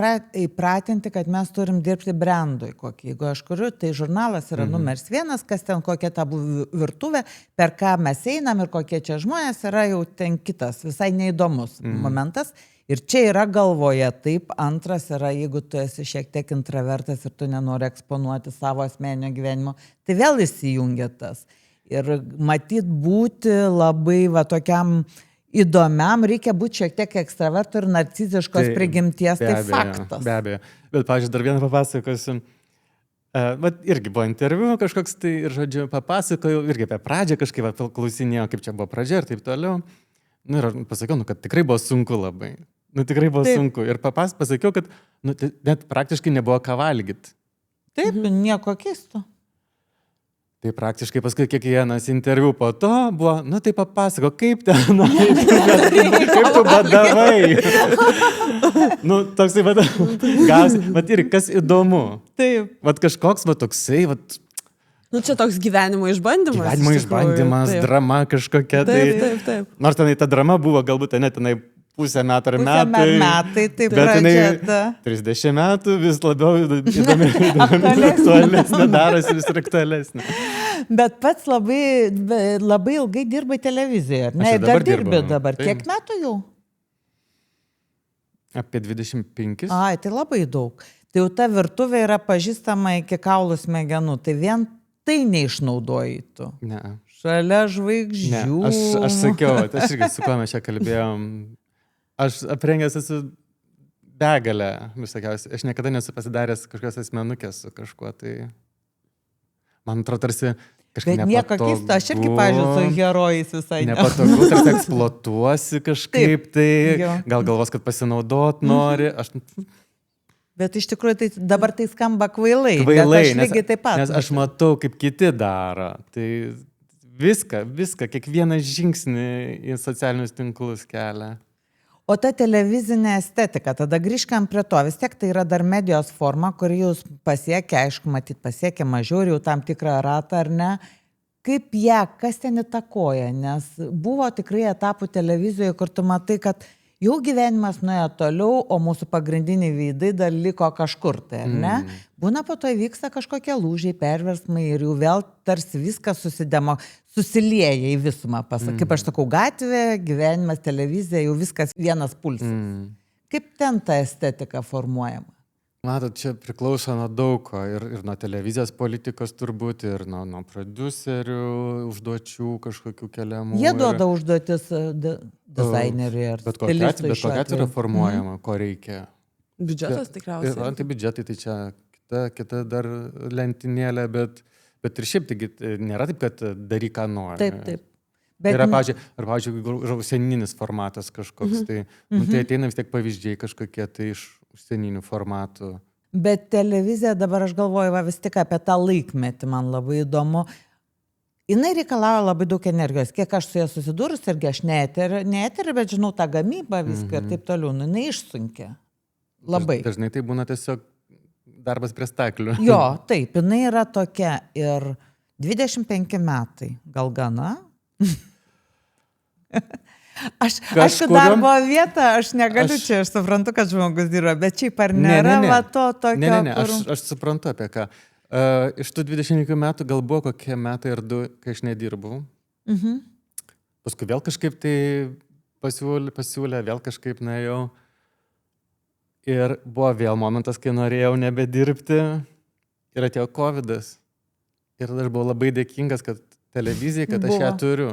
S1: įpratinti, kad mes turim dirbti brandui kokį. Jeigu aš kuriu, tai žurnalas yra numeris 1, kas ten kokia ta virtuvė, per ką mes einam ir kokie čia žmonės, yra jau ten kitas, visai neįdomus momentas. Ir čia yra galvoje taip, antras yra, jeigu tu esi šiek tiek intravertas ir tu nenori eksponuoti savo asmeninio gyvenimo, tai vėl įsijungia tas. Ir matyt būti labai tokiam įdomiam, reikia būti šiek tiek ekstravertų ir narciziškos prigimties, tai faktas.
S2: Be abejo. Bet, pavyzdžiui, dar vieną papasakosiu. Irgi buvo interviu kažkoks, tai ir, žodžiu, papasakojau, irgi apie pradžią kažkaip klausinėjau, kaip čia buvo pradžia ir taip toliau. Ir pasakiau, kad tikrai buvo sunku labai. Tikrai buvo sunku. Ir pasakiau, kad net praktiškai nebuvo ką valgyti.
S1: Taip, nieko keisto.
S2: Tai praktiškai paskui kiekvienas interviu po to buvo, tai papasako, kaip ten, kaip tu badavai. Toksai, ir kas įdomu.
S1: Taip.
S2: Kažkoks, toksai,
S3: čia toks gyvenimo išbandymas.
S2: Gyvenimo išbandymas, drama kažkokia.
S3: Taip.
S2: Nors tenai ta drama buvo galbūt tenai pusę metų ar
S1: metai, taip,
S2: bet jinai 30 metų vis labiau aktualesnė darosi, vis aktualesnė.
S1: Bet pats labai ilgai dirbai televizijoje, ne? Ir dar dirbi dabar. Kiek metų jau?
S2: Apie 25.
S1: Ai, tai labai daug. Tai jau ta virtuvė yra pažįstama iki kaulų smegenų, tai vien tai neišnaudoji tu.
S2: Ne.
S1: Šalia žvaigždžių.
S2: Ne, aš sakiau, aš irgi su kuo mes čia kalbėjom. Aš aprengęs esu begalę visokiausiai. Aš niekada nesu pasidaręs kažkokios asmenukės su kažkuo, tai man atrodo tarsi kažkaip nepatogu. Bet nieko keisto,
S1: aš irgi, pavyzdžiui, su herojais visai
S2: nepatogu, tarsi eksploatuosi kažkaip, tai gal galvos, kad pasinaudot nori.
S1: Bet iš tikrųjų dabar tai skamba kvailai.
S2: Kvailai,
S1: nes
S2: aš matau, kaip kiti daro. Tai viską, kiekvieną žingsnį į socialinius tinklus kelia.
S1: O ta televizinė estetika, tada grįžkam prie to, vis tiek tai yra dar medijos forma, kuri jūs pasiekia, aišku, matyt, pasiekia mažiau ir jau tam tikrą ratą, ar ne? Kaip ją, kas ten įtakoja? Nes buvo tikrai etapų televizijoje, kur tu matai, kad jau gyvenimas nuėjo toliau, o mūsų pagrindiniai veidai dar liko kažkur, tai ar ne? Būna po to įvyksta kažkokie lūžiai, perversmai ir jau vėl tarsi viskas susilieja į visumą. Kaip aš sakau, gatvė, gyvenimas, televizija, jau viskas vienas pulsas. Kaip ten ta estetika formuojama?
S2: Matot, čia priklauso nuo daug ko ir nuo televizijos politikos turbūt, ir nuo prodiuserių užduočių kažkokių keliamų.
S1: Jie duoda užduotis dizaineriui ar stilistui.
S2: Bet kokia yra formuojama, ko reikia.
S3: Biudžetas tikriausiai.
S2: Tai biudžetai, tai čia kita dar lentynėlė, bet Bet ir šiaip, taigi, nėra taip, kad daryk, ką nori.
S1: Taip.
S2: Bet yra, pavyzdžiui, seninis formatas kažkoks, tai ateina vis tiek pavyzdžiai kažkokie tai iš seninių formatų.
S1: Bet televizija, dabar aš galvoju, vis tik apie tą laikmetį, man labai įdomu. Jinai reikalauja labai daug energijos. Kiek aš su ja susidūrus, irgi aš ne eterį, bet žinau tą gamybą viską ir taip toliau. Jinai išsunkia. Labai.
S2: Dažnai tai būna tiesiog darbas prie staklių.
S1: Jo, taip, jinai yra tokia ir 25 metai, gal gana. Aišku, darbo vietą, aš negaliu čia, aš suprantu, kad žmogus dirba, bet šiaip ar nėra va to tokio...
S2: Ne, aš suprantu apie ką. Iš tų 20 metų gal buvo kokie metai ar 2, kai aš nedirbau. Paskui vėl kažkaip tai pasiūlė, vėl kažkaip nuėjau. Ir buvo vėl momentas, kai norėjau nebedirbti ir atėjo COVID-as. Ir aš buvau labai dėkingas, kad televizijai, kad aš ją turiu.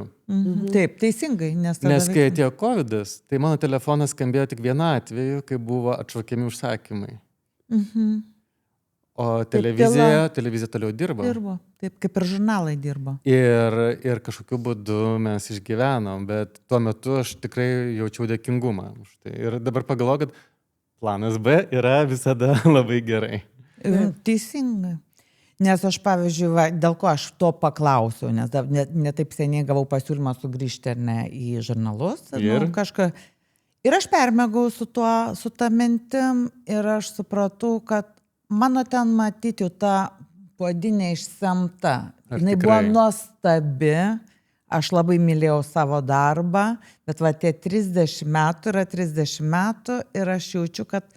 S1: Taip, teisingai. Nes
S2: kai atėjo COVID-as, tai mano telefonas skambėjo tik vieną atveju, kai buvo atšaukiami užsakymai. O televizija toliau dirbo.
S1: Taip, kaip ir žurnalai dirbo.
S2: Ir kažkokiu būdu mes išgyvenom, bet tuo metu aš tikrai jaučiau dėkingumą už tai. Ir dabar pagalvoju, kad planas B yra visada labai gerai.
S1: Teisingai. Nes aš, pavyzdžiui, dėl ko aš to paklausiau, nes ne taip seniai gavau pasiūlymą sugrįžti ar ne į žurnalus. Ir aš permėgau su tą mintim ir aš supratau, kad mano ten matyti jau ta puodinė išsemta. Jinai buvo nuostabi, aš labai mylėjau savo darbą, bet va tie 30 metų yra 30 metų ir aš jaučiu, kad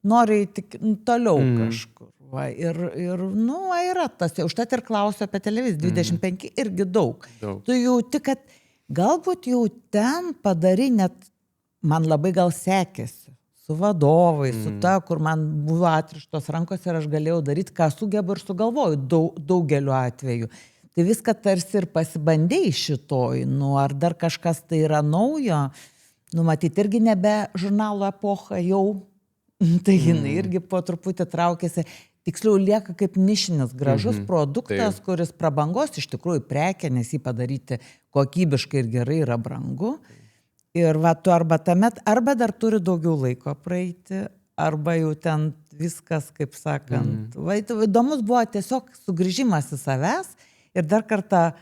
S1: noriu eiti toliau kažkur. Yra tas, užtat ir klausiu apie televiziją, 25 irgi daug. Tu jauti, kad galbūt jau ten padarai, net man labai gal sekėsi, su vadovai, su ta, kur man buvo atrištos rankos ir aš galėjau daryti, ką sugebu ir sugalvoju daugeliu atveju. Tai viską tarsi ir pasibandėjai šitoj, ar dar kažkas tai yra naujo, matyti irgi nebe žurnalo epocha jau, tai jinai irgi po truputį traukėsi. Tiksliau lieka kaip nišinis gražus produktas, kuris prabangos iš tikrųjų prekė, nes jį padaryti kokybiškai ir gerai yra brangu. Ir tu arba dar turi daugiau laiko praeiti, arba jau ten viskas, kaip sakant. Įdomus buvo tiesiog sugrįžimas į savęs ir dar kartą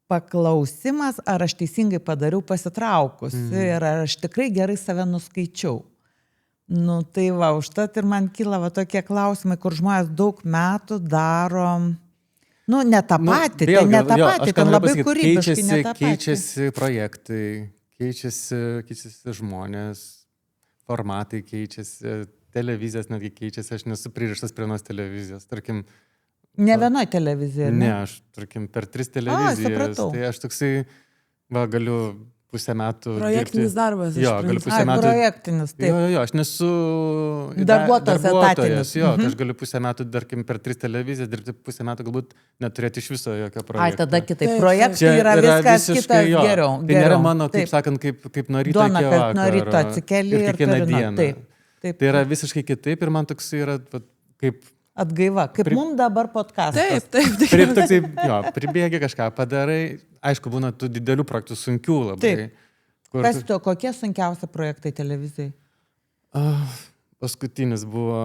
S1: paklausimas, ar aš teisingai padariau pasitraukusi ir ar aš tikrai gerai save nuskaičiau. Tai užtat ir man kyla tokie klausimai, kur žmonės daug metų daro, ne tą patį, ten labai kūrybiškai, ne tą patį.
S2: Keičiasi projektai, keičiasi žmonės, formatai keičiasi, televizijas netgi keičiasi, aš nesu pririštas prie vienos televizijos, tarkim.
S1: Ne vienoj televizijoje?
S2: Ne, aš, tarkim, per 3 televizijas, tai aš toksai, galiu pusę metų
S3: projektinis darbas.
S2: Galiu pusę metų.
S1: Projektinis, taip.
S2: Jo, aš nesu
S1: darbuotojas.
S2: Tai aš galiu pusę metų, tarkim, per 3 televizijas dirbti pusę metų, galbūt neturėti iš viso jokio projekto.
S1: Tada kitaip. Projektai yra viskas kitas geriau.
S2: Tai nėra mano, kaip sakant, kaip nuo ryto iki vakaro.
S1: Nuo ryto atsikeli ir
S2: kiekvieną dieną.
S1: Taip.
S2: Tai yra visiškai kitaip ir man toks yra kaip...
S1: Atgaiva, kaip mums dabar podcastas.
S3: Taip.
S2: Pribėgi kažką padarai. Aišku, būna tų didelių projektų, sunkių labai.
S1: Taip. Kokie sunkiausi projektai televizijai?
S2: Paskutinis buvo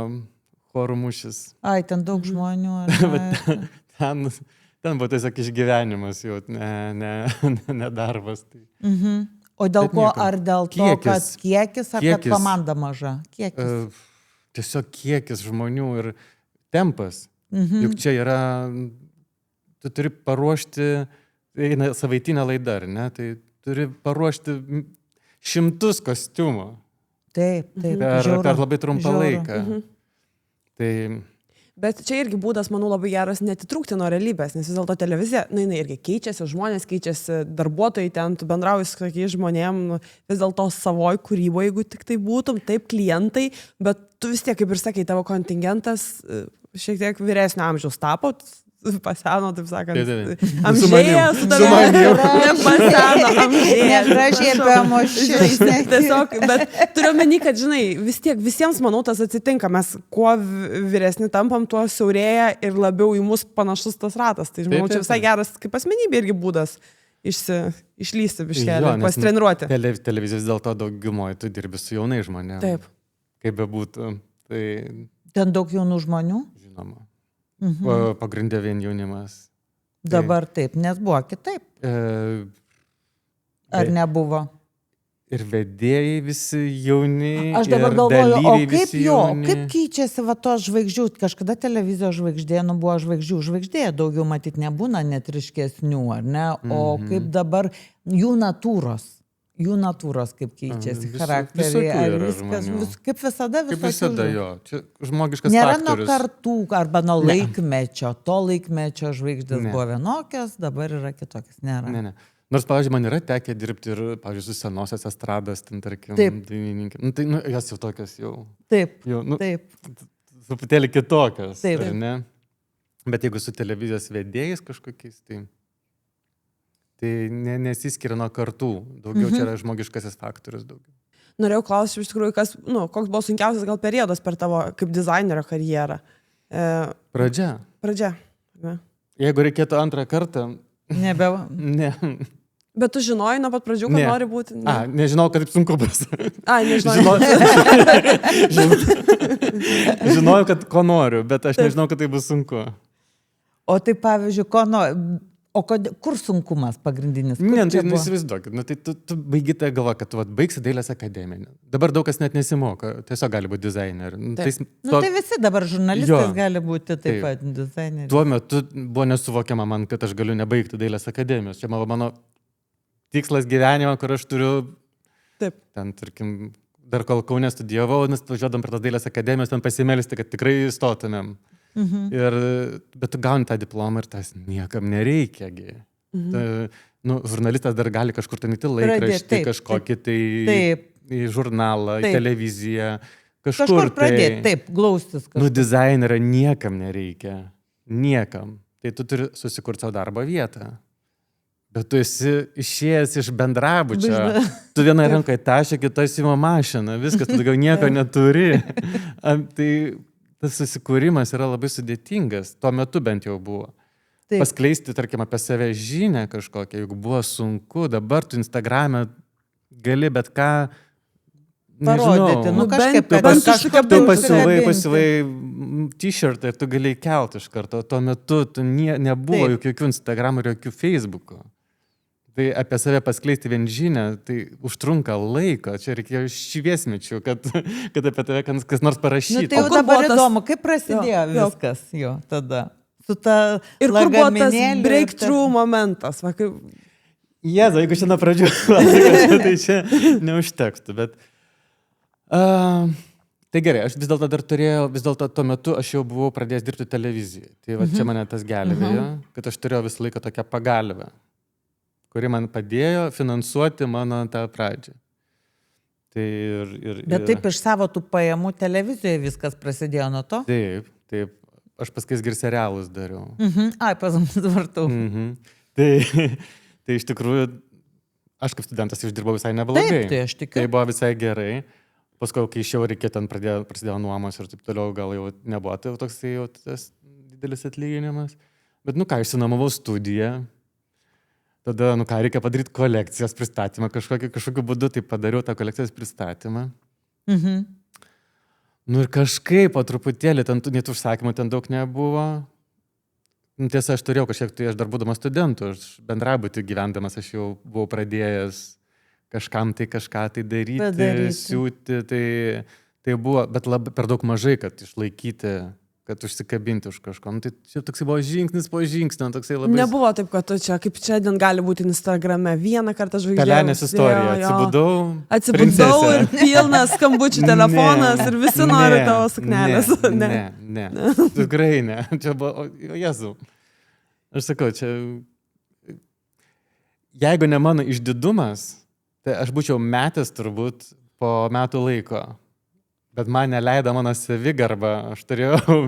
S2: Chorų mūšis.
S1: Ten daug žmonių.
S2: Ten buvo tiesiog išgyvenimas jau, ne darbas.
S1: O dėl ko? Ar dėl to, kad kiekis, ar kad komanda maža? Kiekis.
S2: Tiesiog kiekis žmonių ir tempas. Juk čia yra, tu turi paruošti, savaitinę laidą, ar ne? Tai turi paruošti 100 kostiumų.
S1: Taip.
S2: Per labai trumpą laiką.
S3: Bet čia irgi būdas, manau, labai geras netitrūkti nuo realybės, nes vis dėlto televizija, jinai irgi keičiasi, žmonės keičiasi, darbuotojai ten, tu bendrauji su tokiais žmonėm, vis dėlto savoj kūryboje, jeigu tik tai būtum, taip klientai, bet tu vis tiek, kaip ir sakai, tavo kontingentas šiek tiek vyresnio amžiaus tapo, paseno, taip sakant.
S2: Amžėja
S3: su tavimi. Nepaseno, amžėja.
S1: Negražiai pamošiai.
S3: Tiesiog, bet turiu meni, kad, žinai, vis tiek visiems, manau, tas atsitinka. Mes kuo vyresni tampam, tuo siaurėja ir labiau į mus panašus tas ratas. Tai, manau, čia visai geras kaip asmenybė irgi būdas išlysti biškelį, pasitreniruoti.
S2: Televizijos dėl to daugumoje tu dirbi su jaunai žmonėmis.
S3: Taip.
S2: Kaip bebūtų. Tai...
S1: Ten daug jaunų žmonių?
S2: Žinoma. Pagrindė vien jaunimas.
S1: Dabar taip, nes buvo kitaip. Ar nebuvo?
S2: Ir vedėjai visi jauni.
S1: Aš dabar galvoju, o kaip keičiasi va to žvaigždžių? Kažkada televizijos žvaigždė, buvo žvaigždė, daugiau matyt nebūna net ryškesnių, ar ne? O kaip dabar jų natūros kaip keičiasi, charakteriai, ar viskas, kaip visada
S2: visokių. Kaip visada, jo. Čia žmogiškas
S1: nėra
S2: faktorius.
S1: Nuo kartų arba nuo laikmečio. To laikmečio žvaigždės buvo vienokios, dabar yra kitokios. Nėra.
S2: Ne. Nors, pavyzdžiui, man yra tekę dirbti ir, pavyzdžiui, su senosios estrados, ten, tarkim, dainininkė. Tai, jos jau tokios jau.
S1: Taip,
S2: jau,
S1: taip.
S2: Truputėlį kitokios.
S1: Taip.
S2: Ne? Bet jeigu su televizijos vedėjais kažkokiais, tai nesiskiria nuo kartų. Daugiau čia yra žmogiškasis faktorius daugiau.
S3: Norėjau klausyti, iš tikrųjų, koks buvo sunkiausias gal periodas per tavo kaip dizainerio karjerą?
S2: Pradžia.
S3: Ne.
S2: Jeigu reikėtų antrą kartą... Ne.
S3: Bet tu žinojai nuo pat pradžių, kad nori būti? Ne.
S2: Nežinau, kad taip sunku bus. Žinojau, kad ko noriu, bet aš nežinau, kad tai bus sunku.
S1: O tai pavyzdžiui, kur sunkumas pagrindinis?
S2: Ne, tai įsivaizduokit, tai tu baigi tą galvą, kad tu baigsi dailės akademiją. Dabar daug kas net nesimoka, tiesiog gali būti dizaineriu.
S1: Tai visi dabar žurnalistas gali būti taip pat dizaineriu.
S2: Tuo metu buvo nesuvokiama man, kad aš galiu nebaigti dailės akademijos. Čia mano tikslas gyvenimo, kur aš turiu, ten, tarkim, dar kol Kaune studijavau, nes važiuodam prie tos dailės akademijos, ten pasimelisti, kad tikrai įstotumėm. Bet tu gauni tą diplomą ir tas niekam nereikia. Žurnalistas dar gali kažkur ten į laikraštį, kažkokį į žurnalą, į televiziją.
S1: Kažkur pradėti, taip, glaustis.
S2: Dizainerio niekam nereikia. Niekam. Tai tu turi susikurti savo darbo vietą. Bet tu esi išėjęs iš bendrabučio. Tu vieną ranką tašė, kitą simo mašiną. Viskas, tu daugiau nieko neturi. Tai tas susikūrimas yra labai sudėtingas. Tuo metu bent jau buvo. Taip. Paskleisti, tarkim, apie save žinią kažkokią, jeigu buvo sunku, dabar tu Instagrame gali bet ką
S1: parodyti.
S2: Tu pasivai t-shirtą ir tu gali kelti iš karto. Tuo metu nebuvo jokių Instagramų ir jokių Facebookų. Tai apie save paskleisti vien žinią, tai užtrunka laiko. Čia reikėjo šviesmečių, kad apie tave kas nors parašytų.
S1: Tai jau dabar įdomu, kaip prasidėjo viskas jo tada. Su ta
S3: ir kur buvo tas breakthrough momentas?
S2: Jėzau, jeigu šiandien pradžiu, tai čia neužtekstų, bet... Tai gerai, aš vis dėlto dar turėjau, tuo metu aš jau buvau pradėjęs dirbti televizijoje. Tai čia mane tas gelbėjo, kad aš turėjau visą laiką tokią pagalbę, kuri man padėjo finansuoti mano tą pradžią.
S1: Bet taip iš savo tų pajamų televizijoje viskas prasidėjo nuo to?
S2: Taip. Aš paskais ir serialus dariau.
S1: Ai, pasvartau.
S2: Tai iš tikrųjų, aš kaip studentas uždirbau visai neblogai.
S1: Taip, tai aš tikiu.
S2: Tai buvo visai gerai. Paskui, kai išėjau, reikėjo, ten prasidėjo nuomos ir taip toliau, gal jau nebuvo toksai jau tas didelis atlyginimas. Bet ką, išsinuomavau studiją. Tada, reikia padaryti kolekcijos pristatymą kažkokiu būdu, tai padariau tą kolekcijos pristatymą. Ir kažkaip po truputėlį, net užsakymų ten daug nebuvo. Tiesa, aš turėjau kažkiek, tai aš dar būdamas studentų, aš bendrabutį gyvendamas, aš jau buvau pradėjęs kažkam tai kažką tai daryti. Siūti, tai buvo, bet per daug mažai, kad išlaikyti, kad užsikabinti už kažko. Tai čia toksai buvo žingsnis po žingsnio, toksai labai...
S3: Nebuvo taip, kad tu čia, kaip šiandien gali būti Instagrame, vieną kartą žvaigždė.
S2: Pelenės istorija,
S3: atsibudau ir pilnas skambučių telefonas ir visi nori tavo suknelės.
S2: Ne, tikrai ne. Čia buvo, Jėzau. Aš sakau, čia... Jeigu ne mano išdidumas, tai aš būčiau metęs turbūt po metų laiko. Bet man neleido mano savigarba, aš turėjau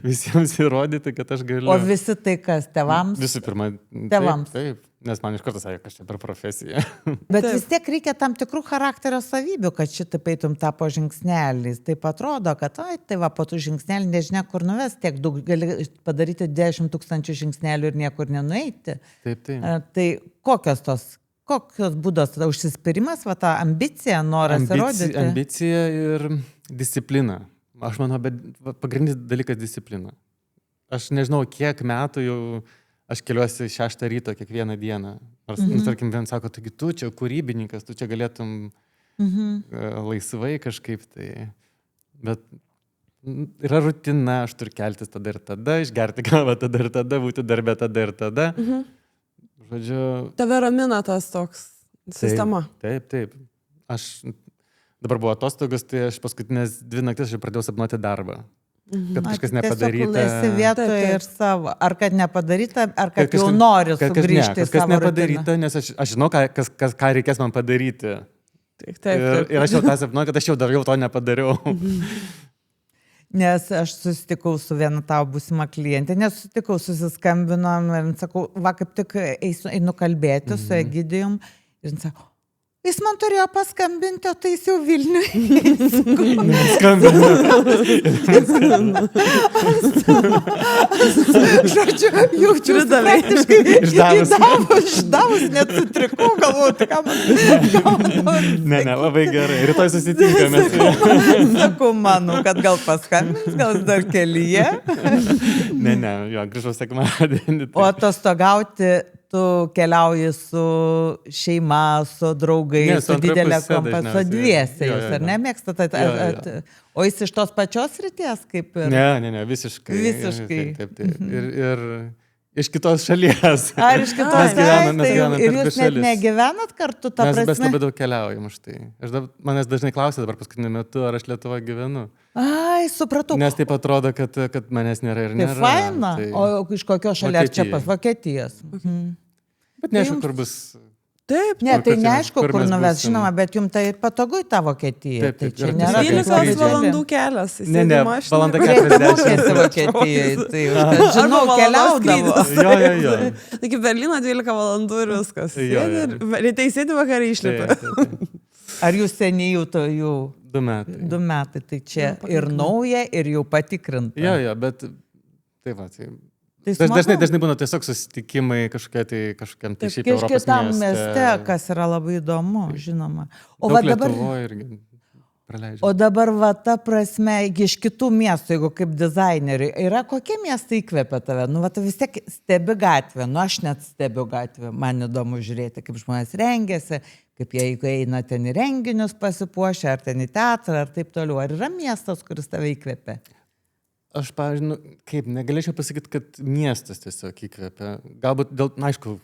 S2: visiems įrodyti, kad aš galiu.
S1: O visi tai kas, tėvams?
S2: Visų pirma,
S1: tėvams.
S2: Taip, nes man iš karto sakė, kas čia per profesija.
S1: Bet vis tiek reikia tam tikrų charakterio savybių, kad šitaip eitum tą po žingsnelį. Taip atrodo, kad tai va, po tų žingsnelį nežinia kur nuves, tiek daug gali padaryti 10 000 žingsnelių ir niekur nenueiti.
S2: Taip.
S1: Tai kokios būdos tada užsispyrimas, va ta ambicija, noras įrodyti?
S2: Ambicija ir disciplina. Aš manau, bet pagrindinis dalykas disciplina. Aš nežinau, kiek metų jau aš keliuosi 6 ryto kiekvieną dieną. Nors, tarkim, vien sako, taigi tu čia kūrybininkas, tu čia galėtum laisvai kažkaip tai. Bet yra rutina, aš turiu keltis tada ir tada, išgerti kavą tada ir tada, būti darbė tada ir tada. Žodžiu...
S3: Tave ramina tas toks sistema.
S2: Taip. Aš dabar buvo atostogos, tai aš paskutinės 2 naktis aš pradėjau sapnuoti darbą. Kad kažkas nepadaryta.
S1: Tiesiog esi vietoje ir savo. Ar kad nepadaryta, ar kad jau nori sugrįžti į savo
S2: nepadaryta, rutiną. Nes aš žinau, ką reikės man padaryti.
S3: Taip.
S2: Ir aš jau tą sapnuoju, kad aš jau dar jau to nepadariau.
S1: Nes aš susitikau su viena tavo būsima klientė, susiskambinom ir sakau, va kaip tik einu kalbėti su Egidijum ir jis sako, jis man turėjo paskambinti, o tai jis jau Vilniuje.
S2: Skambino.
S1: Žodžiu, jaučiu praktiškai išdavus, net sutrikau, galvoju, tai ką man...
S2: Ne, labai gerai. Rytoj susitinkame.
S1: Sakau, manau, kad gal paskambins, gal dar kelyje.
S2: Ne, jo, grįžau sekmadienį.
S1: O atostogauti tu keliauji su šeima, su draugais, su didelė kompanija, su dviese jūs, ar nemėgstate? O jis iš tos pačios srities kaip ir?
S2: Ne, visiškai. Taip. Ir iš kitos šalies.
S1: Ar iš kitos šalies? Ir jūs net negyvenat kartu, ta prasme?
S2: Mes labai daug keliaujam už tai. Manęs dažnai klausia dabar paskutiniu metu, ar aš Lietuvoje gyvenu.
S1: Ai, supratau.
S2: Nes taip atrodo, kad manęs nėra ir nėra.
S1: Tai faina. O iš kokios šalies čia pas Vokietijos?
S2: Bet neaišku, kur bus...
S3: Taip.
S1: Ne, tai neaišku, kur nuves, žinoma, bet jums tai patogu į tą Vokietiją. Tai čia nėra
S3: 12 valandų kelias.
S2: Ne, valanda
S1: 40 Vokietijai. Tai žinau, keliaudavo.
S2: Jo.
S3: Iki Berlyno 12 valandų ir viskas. Rytai sėdi, vakarą išlipa.
S1: Ar jūs seniai jau
S2: 2 metai.
S1: 2 metai, tai čia ir nauja, ir jau patikrinta.
S2: Jo, bet taip va, tai... Dažnai būna tiesiog susitikimai kažkokiam tai šiaip Europos
S1: kitam mieste, kas yra labai įdomu, žinoma. O dabar va ta prasme, iš kitų miestų, jeigu kaip dizaineriui, yra kokie miestai įkvepia tave? Nu, va, tu vis tiek stebi gatvę, aš net stebiu gatvę, man įdomu žiūrėti, kaip žmonės rengiasi, kaip jie eina ten į renginius pasipuošę, ar ten į teatrą, ar taip toliau. Ar yra miestas, kuris tave įkvepia?
S2: Aš, pavyzdžiui, negalėčiau pasakyti, kad miestas tiesiog įkvepia. Galbūt dėl, aišku,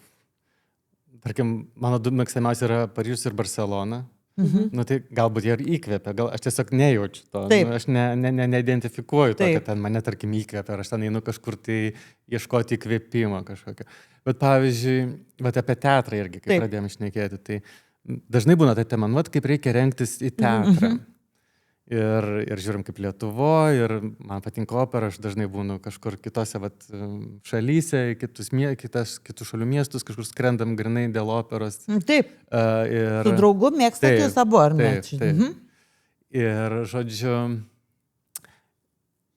S2: tarkim, mano 2 mėgstamiausi yra Paryžius ir Barselona. Tai galbūt jie ir įkvepia, aš tiesiog nejaučiu to. Aš neidentifikuoju to, kad ten mane, tarkim, įkvepia, ar aš ten einu kažkur tai ieškoti įkvėpimo kažkokio. Bet, pavyzdžiui, apie teatrą irgi, kai pradėjome šnekėti, tai dažnai būna ta tema, kaip reikia rengtis į teatrą. Ir žiūrim kaip Lietuvoje, ir man patinka opera, aš dažnai būnu kažkur kitose šalyse, kitų šalių miestus, kažkur skrendam grinai dėl operos.
S1: Taip, su draugu mėgstat jūs abu, ar ne?
S2: Taip. Ir, žodžiu,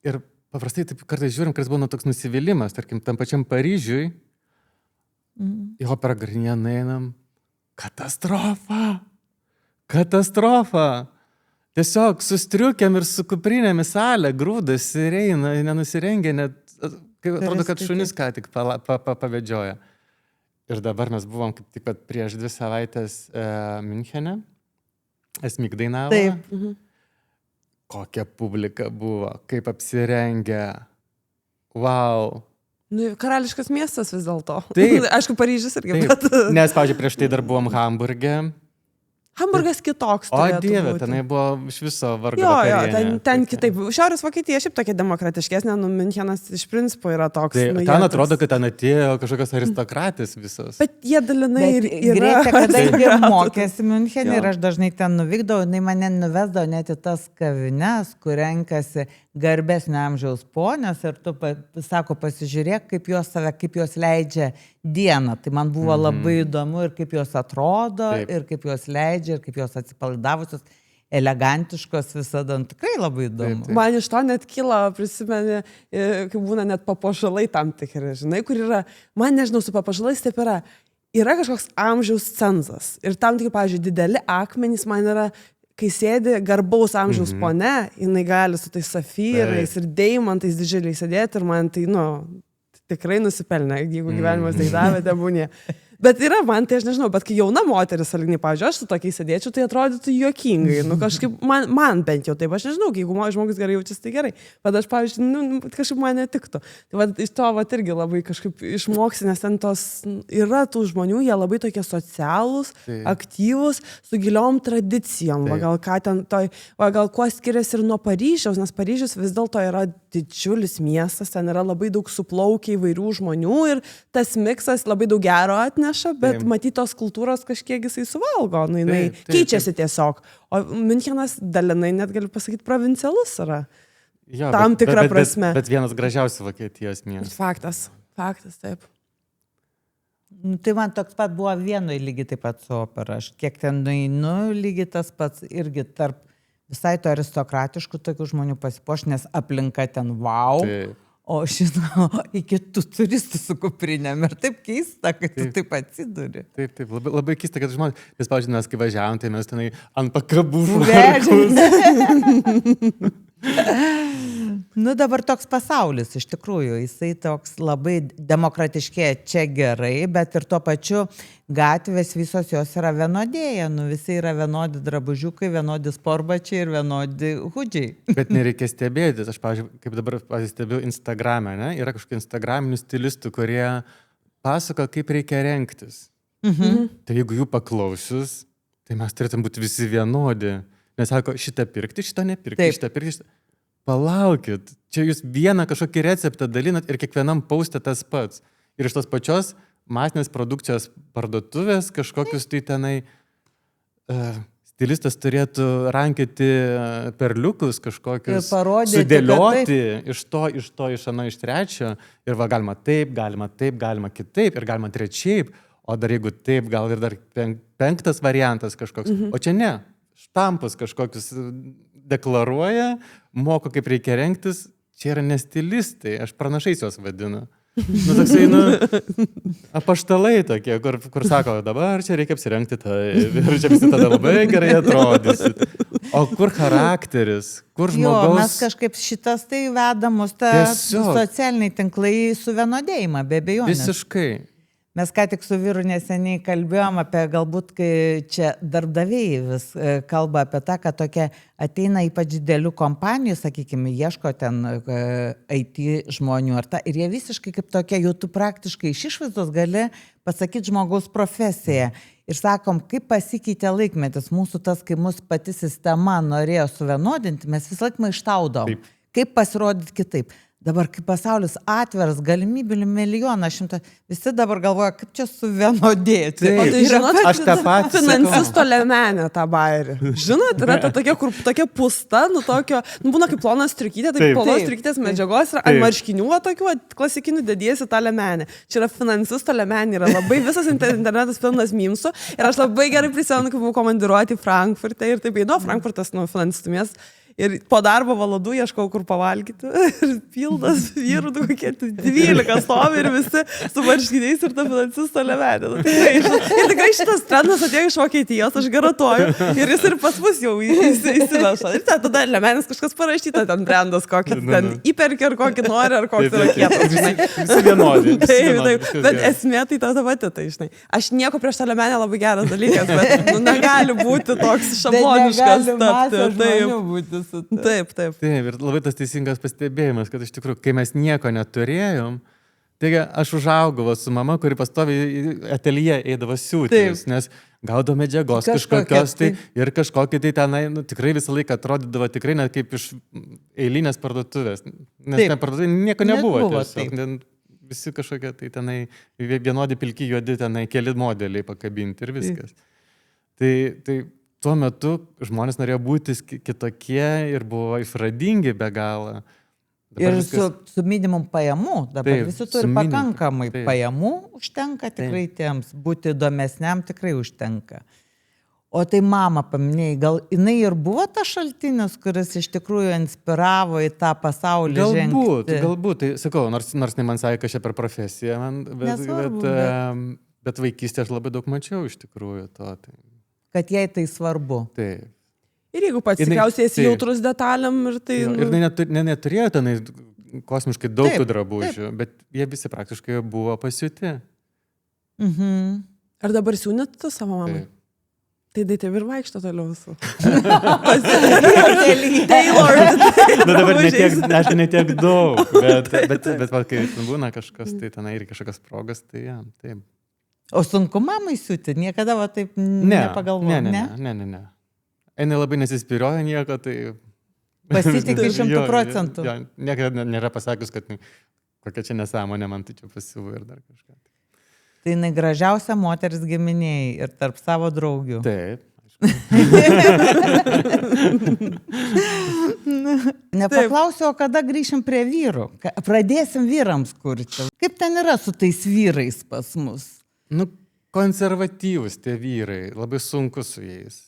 S2: ir paprastai taip kartais žiūrim, kad būna toks nusivylimas, tarkim, tam pačiam Paryžiui, į operą Garnier nueinam, katastrofa! Tiesiog su striukėm ir su kuprinėm į salę grūdas ir eina, nenusirengia, net atrodo, kad šunis ką tik pavedžioja. Ir dabar mes buvom kaip tik prieš 2 savaitės Münchene, Esmik dainavo.
S1: Taip.
S2: Kokia publika buvo, kaip apsirengę. Wow.
S3: Karališkas miestas vis dėlto.
S2: Taip.
S3: Aišku, Paryžius irgi.
S2: Nes, pavyzdžiui, prieš tai dar buvom Hamburge.
S3: Hamburgas kitoks.
S2: O Dieve, tenai buvo iš viso vargo.
S3: Jo, ten kitaip. Šiaurės Vokietija šiaip tokia demokratiškesnė, Münchenas iš principo yra toks.
S2: Tai ten atrodo, kad ten atėjo kažkokios aristokratės visos.
S3: Bet jie dalinai ir yra.
S1: Greta, kadangi mokėsi Münchenė ir aš dažnai ten nuvykdavau, jinai mane nuvesdavo net į tas kavines, kur renkasi garbesnio amžiaus ponios ir tu, sako, pasižiūrėk, kaip jos leidžia dieną. Tai man buvo labai įdomu ir kaip jos atrodo, ir kaip jos leidžia, ir kaip jos atsipalaidavusios, elegantiškos visada. Tikrai labai įdomu.
S3: Taip. Man iš to net kyla, prisimeni, kaip būna net papuošalai tam tikri, žinai, kur yra, man nežinau, su papuošalais taip yra kažkoks amžiaus cenzas. Ir tam tikri, pavyzdžiui, dideli akmenys man yra, kai sėdi garbaus amžiaus ponia, jinai gali su tais safyrais ir deimantais didžiuliai sėdėti ir man tai, tikrai nusipelnė, jeigu gyvenimas tai davė, tebūnie. Bet yra man, tai aš nežinau, bet kai jauna moteris, sąlyginai, pavyzdžiui, aš su tokiais sėdėčiau, tai atrodytų juokingai. Kažkaip man bent jau taip, aš nežinau, jeigu žmogus gerai jaučiasi, tai gerai. Bet aš, pavyzdžiui, kažkaip man netiktų. Tai iš to irgi labai kažkaip išmoksi, nes ten yra tų žmonių, jie labai tokie socialūs, aktyvūs, su giliom tradicijom. Gal kuo skiriasi ir nuo Paryžiaus, nes Paryžius vis dėlto yra didžiulis miestas, ten yra labai daug suplaukia įvairių žmonių ir tas miksas labai daug gero atneša, bet matytos kultūros kažkiek jisai suvalgo, jinai keičiasi tiesiog. O Münchenas dalinai, net galiu pasakyti, provincialus yra.
S2: Jo,
S3: tam tikrą prasme.
S2: Bet vienas gražiausių Vokietijos miestų.
S3: Faktas, taip.
S1: Tai man toks pat buvo Vienoj lygiai taip pat su opera. Aš kiek ten nueinu, lygiai tas pats irgi tarp visai to aristokratiškų tokių žmonių pasipuoš, nes aplinka ten wow.
S2: Taip.
S1: O žinau, iki tų turistų su kuprinėm ir taip keista, kad tu taip atsiduri.
S2: Taip, labai keista, kad žmonės, nes, pavyzdžiui, mes kai važiavom, tai mes tenai ant pakabų žvarkus.
S1: Dabar toks pasaulis, iš tikrųjų, jisai toks labai demokratiškėja čia gerai, bet ir tuo pačiu gatvės visos jos yra vienodėja, visi yra vienodi drabužiukai, vienodi sportbačiai ir vienodi hudžiai. Bet
S2: nereikia stebėtis, aš, pavyzdžiui, kaip dabar stebiu Instagram'e, yra kažkokių instagraminių stilistų, kurie pasako, kaip reikia rengtis. Tai jeigu jų paklausius, tai mes turėtum būti visi vienodi. Nes sako, šitą pirkti, šitą nepirkti, šitą pirkti, šitą... Palaukit, čia jūs vieną kažkokį receptą dalinat ir kiekvienam paustė tas pats. Ir iš tos pačios masinės produkcijos parduotuvės kažkokius tai tenai stilistas turėtų rankioti perliukus kažkokius, parodyti, sudėlioti iš ano, iš trečio. Ir va, galima taip, galima kitaip ir galima trečiaip. O dar jeigu taip, gal ir dar penktas variantas kažkoks. O čia ne, štampus kažkokius deklaruoja, moko kaip reikia rengtis, čia yra ne stilistai, aš pranašais juos vadinu. Toksai, apaštalai tokie, kur sako, dabar čia reikia apsirengti taip, ir čia visi tada labai gerai atrodysit. O kur charakteris, kur žmogaus...
S1: Mes kažkaip šitas tai vedamus, socialiniai tinklai suvienodėjimą, be abejonės.
S2: Visiškai.
S1: Mes ką tik su vyru neseniai kalbėjom apie galbūt, kai čia darbdaviai vis kalba apie tą, kad tokia ateina ypač didelių kompanijų, sakykime, ieško ten IT žmonių ir jie visiškai kaip tokia, jau tu praktiškai iš išvaizdos gali pasakyti žmogaus profesiją. Ir sakom, kaip pasikeitė laikmetis, mūsų tas, kai mūsų pati sistema norėjo suvienodinti, mes visą laiką maištaudom. Kaip pasirodyti kitaip. Dabar, kai pasaulis atveras, galimybių milijoną šimtą, visi dabar galvoja, kaip čia suvienodėti.
S3: O tai žinot, aš tą patį finansisto lemenę tą bairį. Žinot, yra ta tokia, kur tokia pusta, būna kaip plonas striukytė, tai plonos striukytės medžiagos yra ant marškinių, tokių klasikinių dediesi tą lemenę. Čia yra finansisto lemenė, yra labai visas internetas pilnas mimsų ir aš labai gerai prisimenu, kai buvau komandiruoti Frankfurte ir taip, Frankfurtas finansistų miestas. Ir po darbo valandų ieškau, kur pavalgyti. Ir pildas vyrų, kokie 12 stovi ir visi su marškiniais ir ta finansisto lemenė. Ir tikrai šitas trendas atėjo iš Vokietijos, aš garantuoju. Ir jis ir pas mus jau įsiveša. Ir tada lemenės kažkas parašyta, ten trendas, kokį ten įperki ar kokį nori, ar koks yra kietas.
S2: Visi vienodi.
S3: Taip, bet esmė tai ta pati, tai žinai. Aš nieko prieš tą lemenę labai geras dalykas, bet negali būti toks šabloniškas tapti. Taip.
S2: Taip, ir labai tas teisingas pastebėjimas, kad iš tikrųjų, kai mes nieko neturėjom, taigi aš užaugau su mama, kuri pastoviai ateljė eidavo siūtis, nes gaudo medžiagos kažkokios tai ir kažkokį tai tenai, tikrai visą laiką atrodydavo tikrai net kaip iš eilinės parduotuvės, nes ten parduotuvė nieko nebuvo tiesiog, visi kažkokie tai tenai vienodi pilki juodi tenai keli modeliai pakabinti ir viskas. Tai tuo metu žmonės norėjo būti kitokie ir buvo išradingi be galo.
S1: Ir su minimum pajamų, dabar visi turi pakankamai pajamų, užtenka tikrai tiems, būti įdomesniam tikrai užtenka. O tai mama paminėjai, gal jinai ir buvo tas šaltinis, kuris iš tikrųjų inspiravo į tą pasaulį žengti?
S2: Galbūt, tai sakau, nors ne man sakė, kad čia per profesiją, bet vaikystėje aš labai daug mačiau iš tikrųjų to.
S1: Kad jai tai svarbu.
S2: Taip.
S3: Ir jeigu pats tikriausiai esi jautrus detalėm ir tai...
S2: Ir neturėjo tenai kosmiškai daug tų drabužių, bet jie visi praktiškai buvo pasiūti.
S3: Ar dabar siūnėt tu savo mamai? Tai taip ir vaikšto toliau visų.
S2: Dabar ne tiek daug, bet kai būna kažkas, tai tenai ir kažkokios progos, tai taip.
S1: O sunku mamai siūti? Niekada va taip nepagalvoju?
S2: Ne. Einai labai nesispyrioja nieko, tai...
S1: Pasitikė 100%.
S2: Niekada nėra pasakius, kad kokia čia nesąmonė, man tai čia pasiūvo ir dar kažką.
S1: Tai jinai gražiausia moteris giminėjai ir tarp savo draugių.
S2: Taip.
S1: Nepaklausiu, o kada grįšim prie vyrų? Pradėsim vyrams kurti. Kaip ten yra su tais vyrais pas mus?
S2: Konservatyvūs tie vyrai, labai sunku su jais.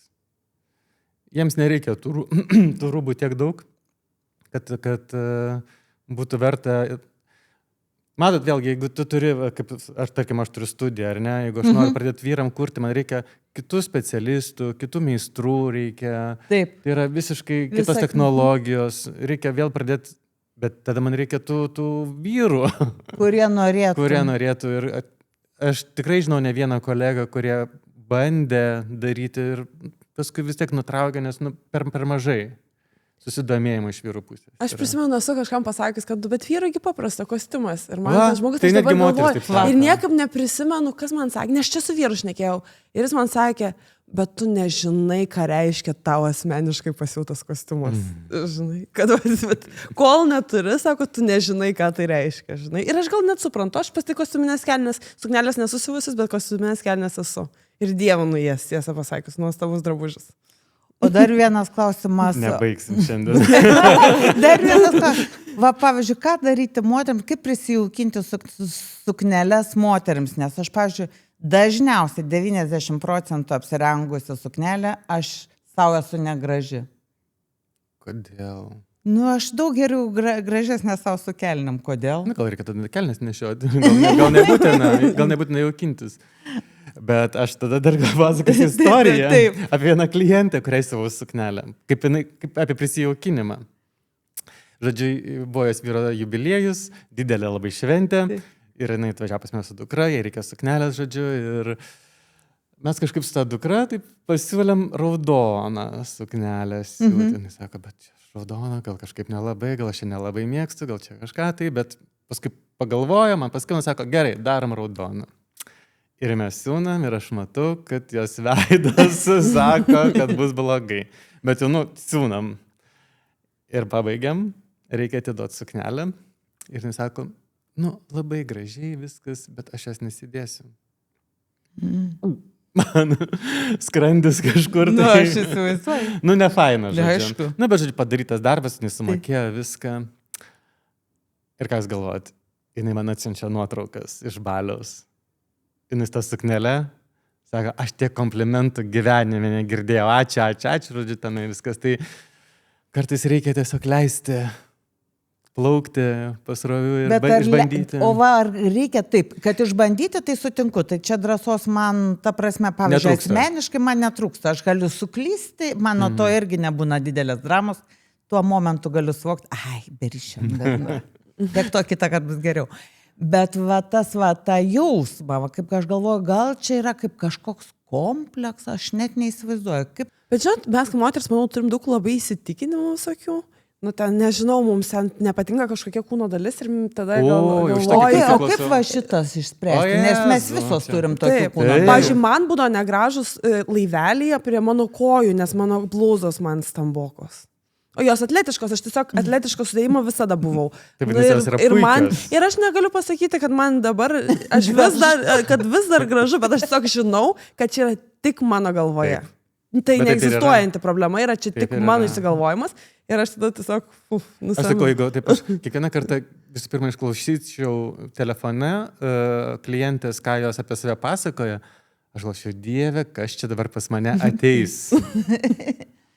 S2: Jiems nereikia tų rūbų tiek daug, kad būtų verta... Matot, vėlgi, jeigu tu turi, kaip aš turiu studiją, ar ne, jeigu aš noriu pradėti vyram kurti, man reikia kitų specialistų, kitų meistrų reikia.
S1: Taip.
S2: Tai yra visiškai kitos technologijos, reikia vėl pradėti, bet tada man reikia tų vyrų.
S1: Kurie
S2: norėtų. Ir aš tikrai žinau ne vieną kolegą, kurie bandė daryti ir paskui vis tiek nutraukė, nes per mažai susidomėjimo iš vyrų pusės.
S3: Aš prisimenu, esu kažkam pasakęs, kad bet vyrai paprasta kostiumas. Ir man tas žmogus dabar galvoja. Ir niekam neprisimenu, kas man sakė, nes čia su vyru šnekėjau. Ir jis man sakė, bet tu nežinai, ką reiškia tau asmeniškai pasiūtas kostiumas. Žinai, bet kol neturi, sako, tu nežinai, ką tai reiškia. Žinai. Ir aš gal net suprantu, aš pati kostiuminės kelnes, suknelės nesusivusius, bet kostiuminės kelnes esu. Ir dievinu jas, tiesą pasakius, nuostabus drabužis.
S1: O dar vienas klausimas.
S2: Nebaigsim šiandien.
S1: Dar vienas klausimas. Va, pavyzdžiui, ką daryti moteriams, kaip prisijaukinti sukneles moteriams, nes aš, pavyzdžiui, dažniausiai 90% apsirengusi suknelę, aš savo esu negraži.
S2: Kodėl?
S1: Aš daug geriau gražesnė savo su kelniam. Kodėl?
S2: Gal reikia tada kelnes nešioti. Gal nebūtina jaukintis. Bet aš tada dar pasakosiu istoriją apie vieną klientę, kuriai savo suknelę. Kaip apie prisijaukinimą. Žodžiu, buvo jos vyro jubiliejus, didelė labai šventė. Ir jinai atvažiavo pas mane su dukra, jai reikėjo suknelės, žodžiu. Ir mes kažkaip su ta dukra taip pasiūlėm raudoną suknelę siūti. Jis sako, bet čia raudona, gal kažkaip nelabai, gal aš čia nelabai mėgstu, gal čia kažką tai. Bet paskui pagalvojo, man paskui sako, gerai, darom raudoną. Ir mes siūnam ir aš matau, kad jos veidas sako, kad bus blogai. Bet jau, siūnam. Ir pabaigiam, reikia atiduoti suknelę. Ir jis sako, labai gražiai viskas, bet aš jas nesidėsiu. Man skrandis kažkur.
S1: Aš įsivaizduoju.
S2: Ne faina, žodžiu.
S1: Aišku.
S2: Bet žodžiu, padarytas darbas, nesumokėjo viską. Ir ką jūs galvojat? Jinai man atsiunčia nuotraukas iš baliaus. Jis tą suknelę, sako, aš tiek komplimentų gyvenime negirdėjau, ačiū, žodžiu, tenai viskas. Tai kartais reikia tiesiog leisti, plaukti pasrovių ir išbandyti.
S1: O ar reikia taip, kad išbandyti, tai sutinku, tai čia drąsos man, ta prasme, pavyzdžiui, asmeniškai man netrūksta, aš galiu suklysti, mano to irgi nebūna didelės dramos, tuo momentu galiu suvokti, berišiam, tiek to kitą, kad bus geriau. Bet tą jausmą, kaip aš galvoju, gal čia yra kaip kažkoks kompleksas, aš net neįsivaizduoju.
S3: Bet žinot, mes kaip moteris, manau, turim daug labai įsitikinimų visokių. nu ten, nežinau, mums ten nepatinka kažkokia kūno dalis ir tada
S2: Oi, už tokį
S3: galvoju.
S1: O
S2: Priklauso.
S1: kaip va šitas išspręsti?
S2: O,
S1: Nes mes
S2: Jėzau,
S1: visos
S2: čia.
S1: turim tokį
S3: Taip,
S1: kūną.
S3: pavyzdžiui, man būdavo negražus laivelyje prie mano kojų, nes mano blūzos man stambokos. O jos atletiškos, aš tiesiog atletiško sudėjimo visada buvau.
S2: Tai vadinasi, jos yra puikios.
S3: Ir aš negaliu pasakyti, kad man dabar, kad vis dar gražu, bet aš tiesiog žinau, kad čia yra tik mano galvoje.
S2: Taip.
S3: Tai
S2: Bet taip ir
S3: neegzistuojanti problema, yra čia
S2: Taip
S3: tik
S2: ir
S3: mano
S2: yra.
S3: išsigalvojimas ir aš tada tiesiog
S2: Aš
S3: nusamiu.
S2: sakau, jeigu taip, aš kiekvieną kartą visų pirma išklausyčiau telefone klientės, ką jos apie save pasakoja, aš galvočiau, Dieve, kas čia dabar pas mane ateis.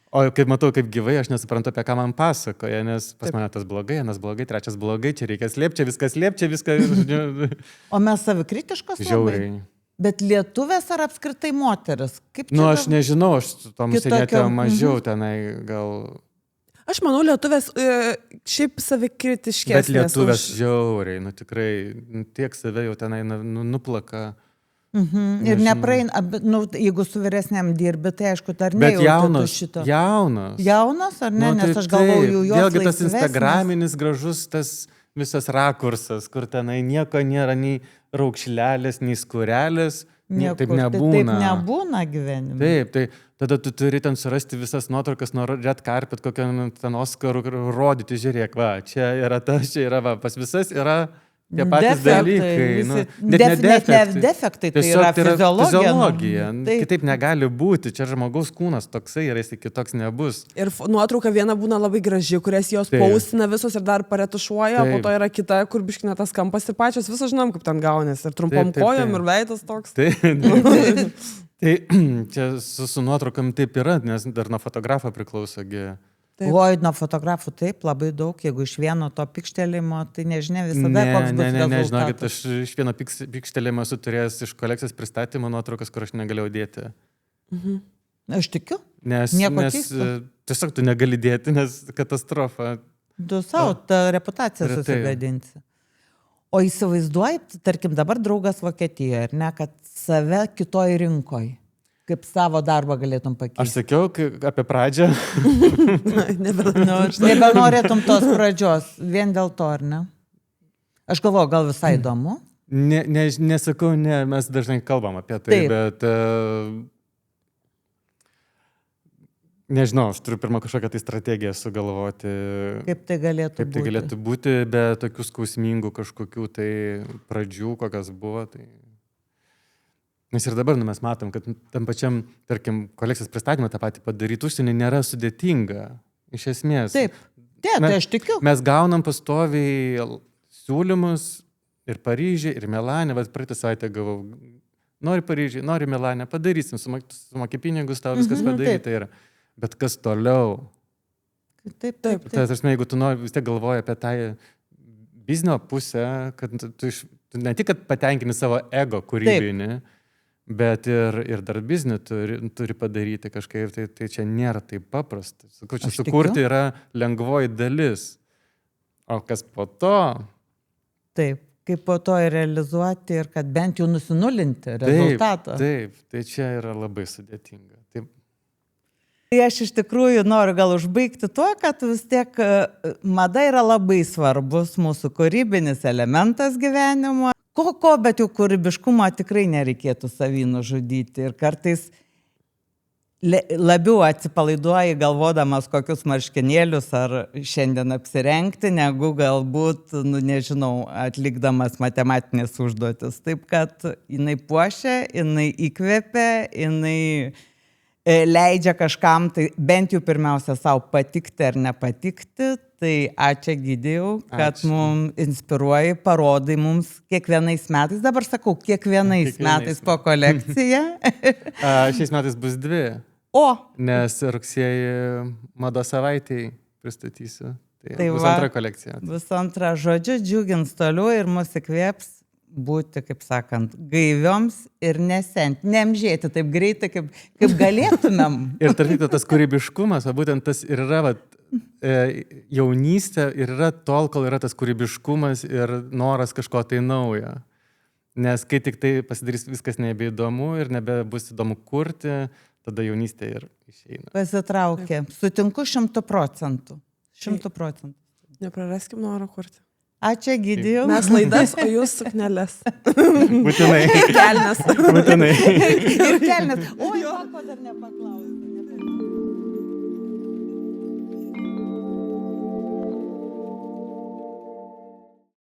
S2: O kaip matau, kaip gyvai, aš nesuprantu, apie ką man pasakoja, nes pas mane tas blogai, anas blogai, trečias blogai, čia reikia slėpti, viską.
S1: O mes savikritiškos?
S2: Žiauriai.
S1: Bet lietuvės ar apskritai moteris? Kaip čia
S2: Nu, aš
S1: dabar?
S2: nežinau, aš su tom
S1: Kitokio-
S2: užsienietėm mažiau tenai gal.
S3: Aš manau, lietuvės šiaip savikritiškesnės.
S2: Bet lietuvės žiauriai, nu tikrai, tiek save jau tenai nuplaka.
S1: Ir nepraeina, nu, jeigu su vyresniam dirbi, tai aišku, dar
S2: Bet
S1: nejauti šito.
S2: jaunas.
S1: Jaunas ar ne?
S2: Nu,
S1: Nes
S2: tai
S1: aš galvoju,
S2: taip.
S1: jos
S2: Vėlgi tas
S1: laisvesnės.
S2: instagraminis gražus, tas visas rakursas, kur tenai nieko nėra, nei raukšlelės, nei skurelės.
S1: Niekur.
S2: Taip
S1: Tai
S2: nebūna.
S1: Taip nebūna gyvenime.
S2: Taip, tai tada tu turi ten surasti visas nuotraukas nuo Red Carpet, kokią ten Oscarų rodyti, žiūrėk, va, čia yra tas, čia yra, va, pas visas yra tie patys dalykai. Nu,
S1: Net ne defektai, tai
S2: Tiesiog
S1: yra
S2: fiziologija.
S1: Taip.
S2: Kitaip negali būti. Čia žmogaus kūnas toksai ir jis kitoks nebus.
S3: Ir nuotrauka viena būna labai graži, kurias jos paustina visos ir dar paretušuoja, o po to yra kita, kur biškina tas kampas ir pačios visos žinom, kaip ten gaunės. Ir trumpom kojom ir veidas toks.
S2: Tai čia su nuotraukam taip yra, nes dar nuo fotografo priklausogi.
S1: Oi, nuo fotografų taip, labai daug, jeigu iš vieno to pikštelimo, tai nežinia visada koks bus rezultatas.
S2: Ne, žinokit, aš iš vieno pikštelimo esu turėjęs iš kolekcijos pristatymo nuotraukas, kur aš negalėjau dėti.
S1: Aš tikiu.
S2: Nes tiesiog tu negali dėti, nes katastrofa.
S1: Tu savo tą reputaciją susigadinsi. O įsivaizduoji, tarkim, dabar draugas Vokietijoje, ar ne, kad save kitoj rinkoj, kaip savo darbą galėtum pakeisti.
S2: Aš sakiau apie pradžią.
S1: Nebenorėtum tos pradžios, vien dėl to, ar ne? Aš galvoju, gal visai įdomu?
S2: Nesakau, ne, mes dažnai kalbam apie tai,
S1: Taip.
S2: Bet nežinau, aš turiu pirmą kažkokią tai strategiją sugalvoti.
S1: Kaip tai galėtų
S2: būti, be tokių skausmingų kažkokių tai pradžių, kokios buvo. Tai... Nes ir dabar mes matom, kad tam pačiam, tarkim, kolekcijos pristatymą tą patį padaryti užsienį nėra sudėtinga, iš esmės.
S1: Taip, tai aš tikiu.
S2: Mes gaunam pastoviai siūlymus ir Paryžiai, ir Milane, bet praeitą savaitę gavau, nori Paryžiai, nori Milane, padarysim, sumokė pinigus, tau viskas padaryti, tai yra. Bet kas toliau?
S1: Taip.
S2: Tai jeigu tu nori, vis tiek galvoji apie tą biznio pusę, kad tu ne tik patenkini savo ego kūrybinį, bet ir dar biznį turi padaryti kažkaip, tai čia nėra taip paprasta. Sakau, čia sukurti yra lengvoji dalis. O kas po to?
S1: Taip, kaip po to realizuoti ir kad bent jau nusinulinti rezultatą.
S2: Taip, tai čia yra labai sudėtinga. Taip.
S1: Tai aš iš tikrųjų noriu gal užbaigti tuo, kad vis tiek mada yra labai svarbus mūsų kūrybinis elementas gyvenimo. Bet jau kūrybiškumo tikrai nereikėtų savį nužudyti. Ir kartais labiau atsipalaiduoji galvodamas kokius marškinėlius ar šiandien apsirengti, negu galbūt, nežinau, atlikdamas matematinės užduotis. Taip, kad jinai puošia, jinai įkvepia, jinai leidžia kažkam, tai bent jau pirmiausia savo patikti ar nepatikti. Tai ačiū Egidijau, kad mums inspiruoji, parodai mums kiekvienais metais. Dabar sakau, kiekvienais metais po kolekciją.
S2: Šiais metais bus 2. Nes rugsėjį mados savaitėj pristatysiu. Tai bus antra kolekcija.
S1: Bus antra, žodžiu, džiugins toliau ir mus įkvėps būti, kaip sakant, gaivioms ir neamžėti taip greitai, kaip galėtumėm.
S2: Ir tarp tas kūrybiškumas, būtent tas ir yra jaunystė ir yra tol, kol yra tas kūrybiškumas ir noras kažko tai naujo. Nes kai tik tai pasidarys viskas nebeįdomu ir nebebus įdomu kurti, tada jaunystė ir išeina.
S1: Pasitraukė. Sutinku 100%. 100%.
S3: Nepraraskim noro kurti.
S1: Ačiū, Egidijau.
S3: Mes laidas, o jūs sukneles.
S2: Būtinai.
S3: Kelnes.
S2: Būtinai.
S1: Ir kelnes. Oi, ko dar nepaklausiau.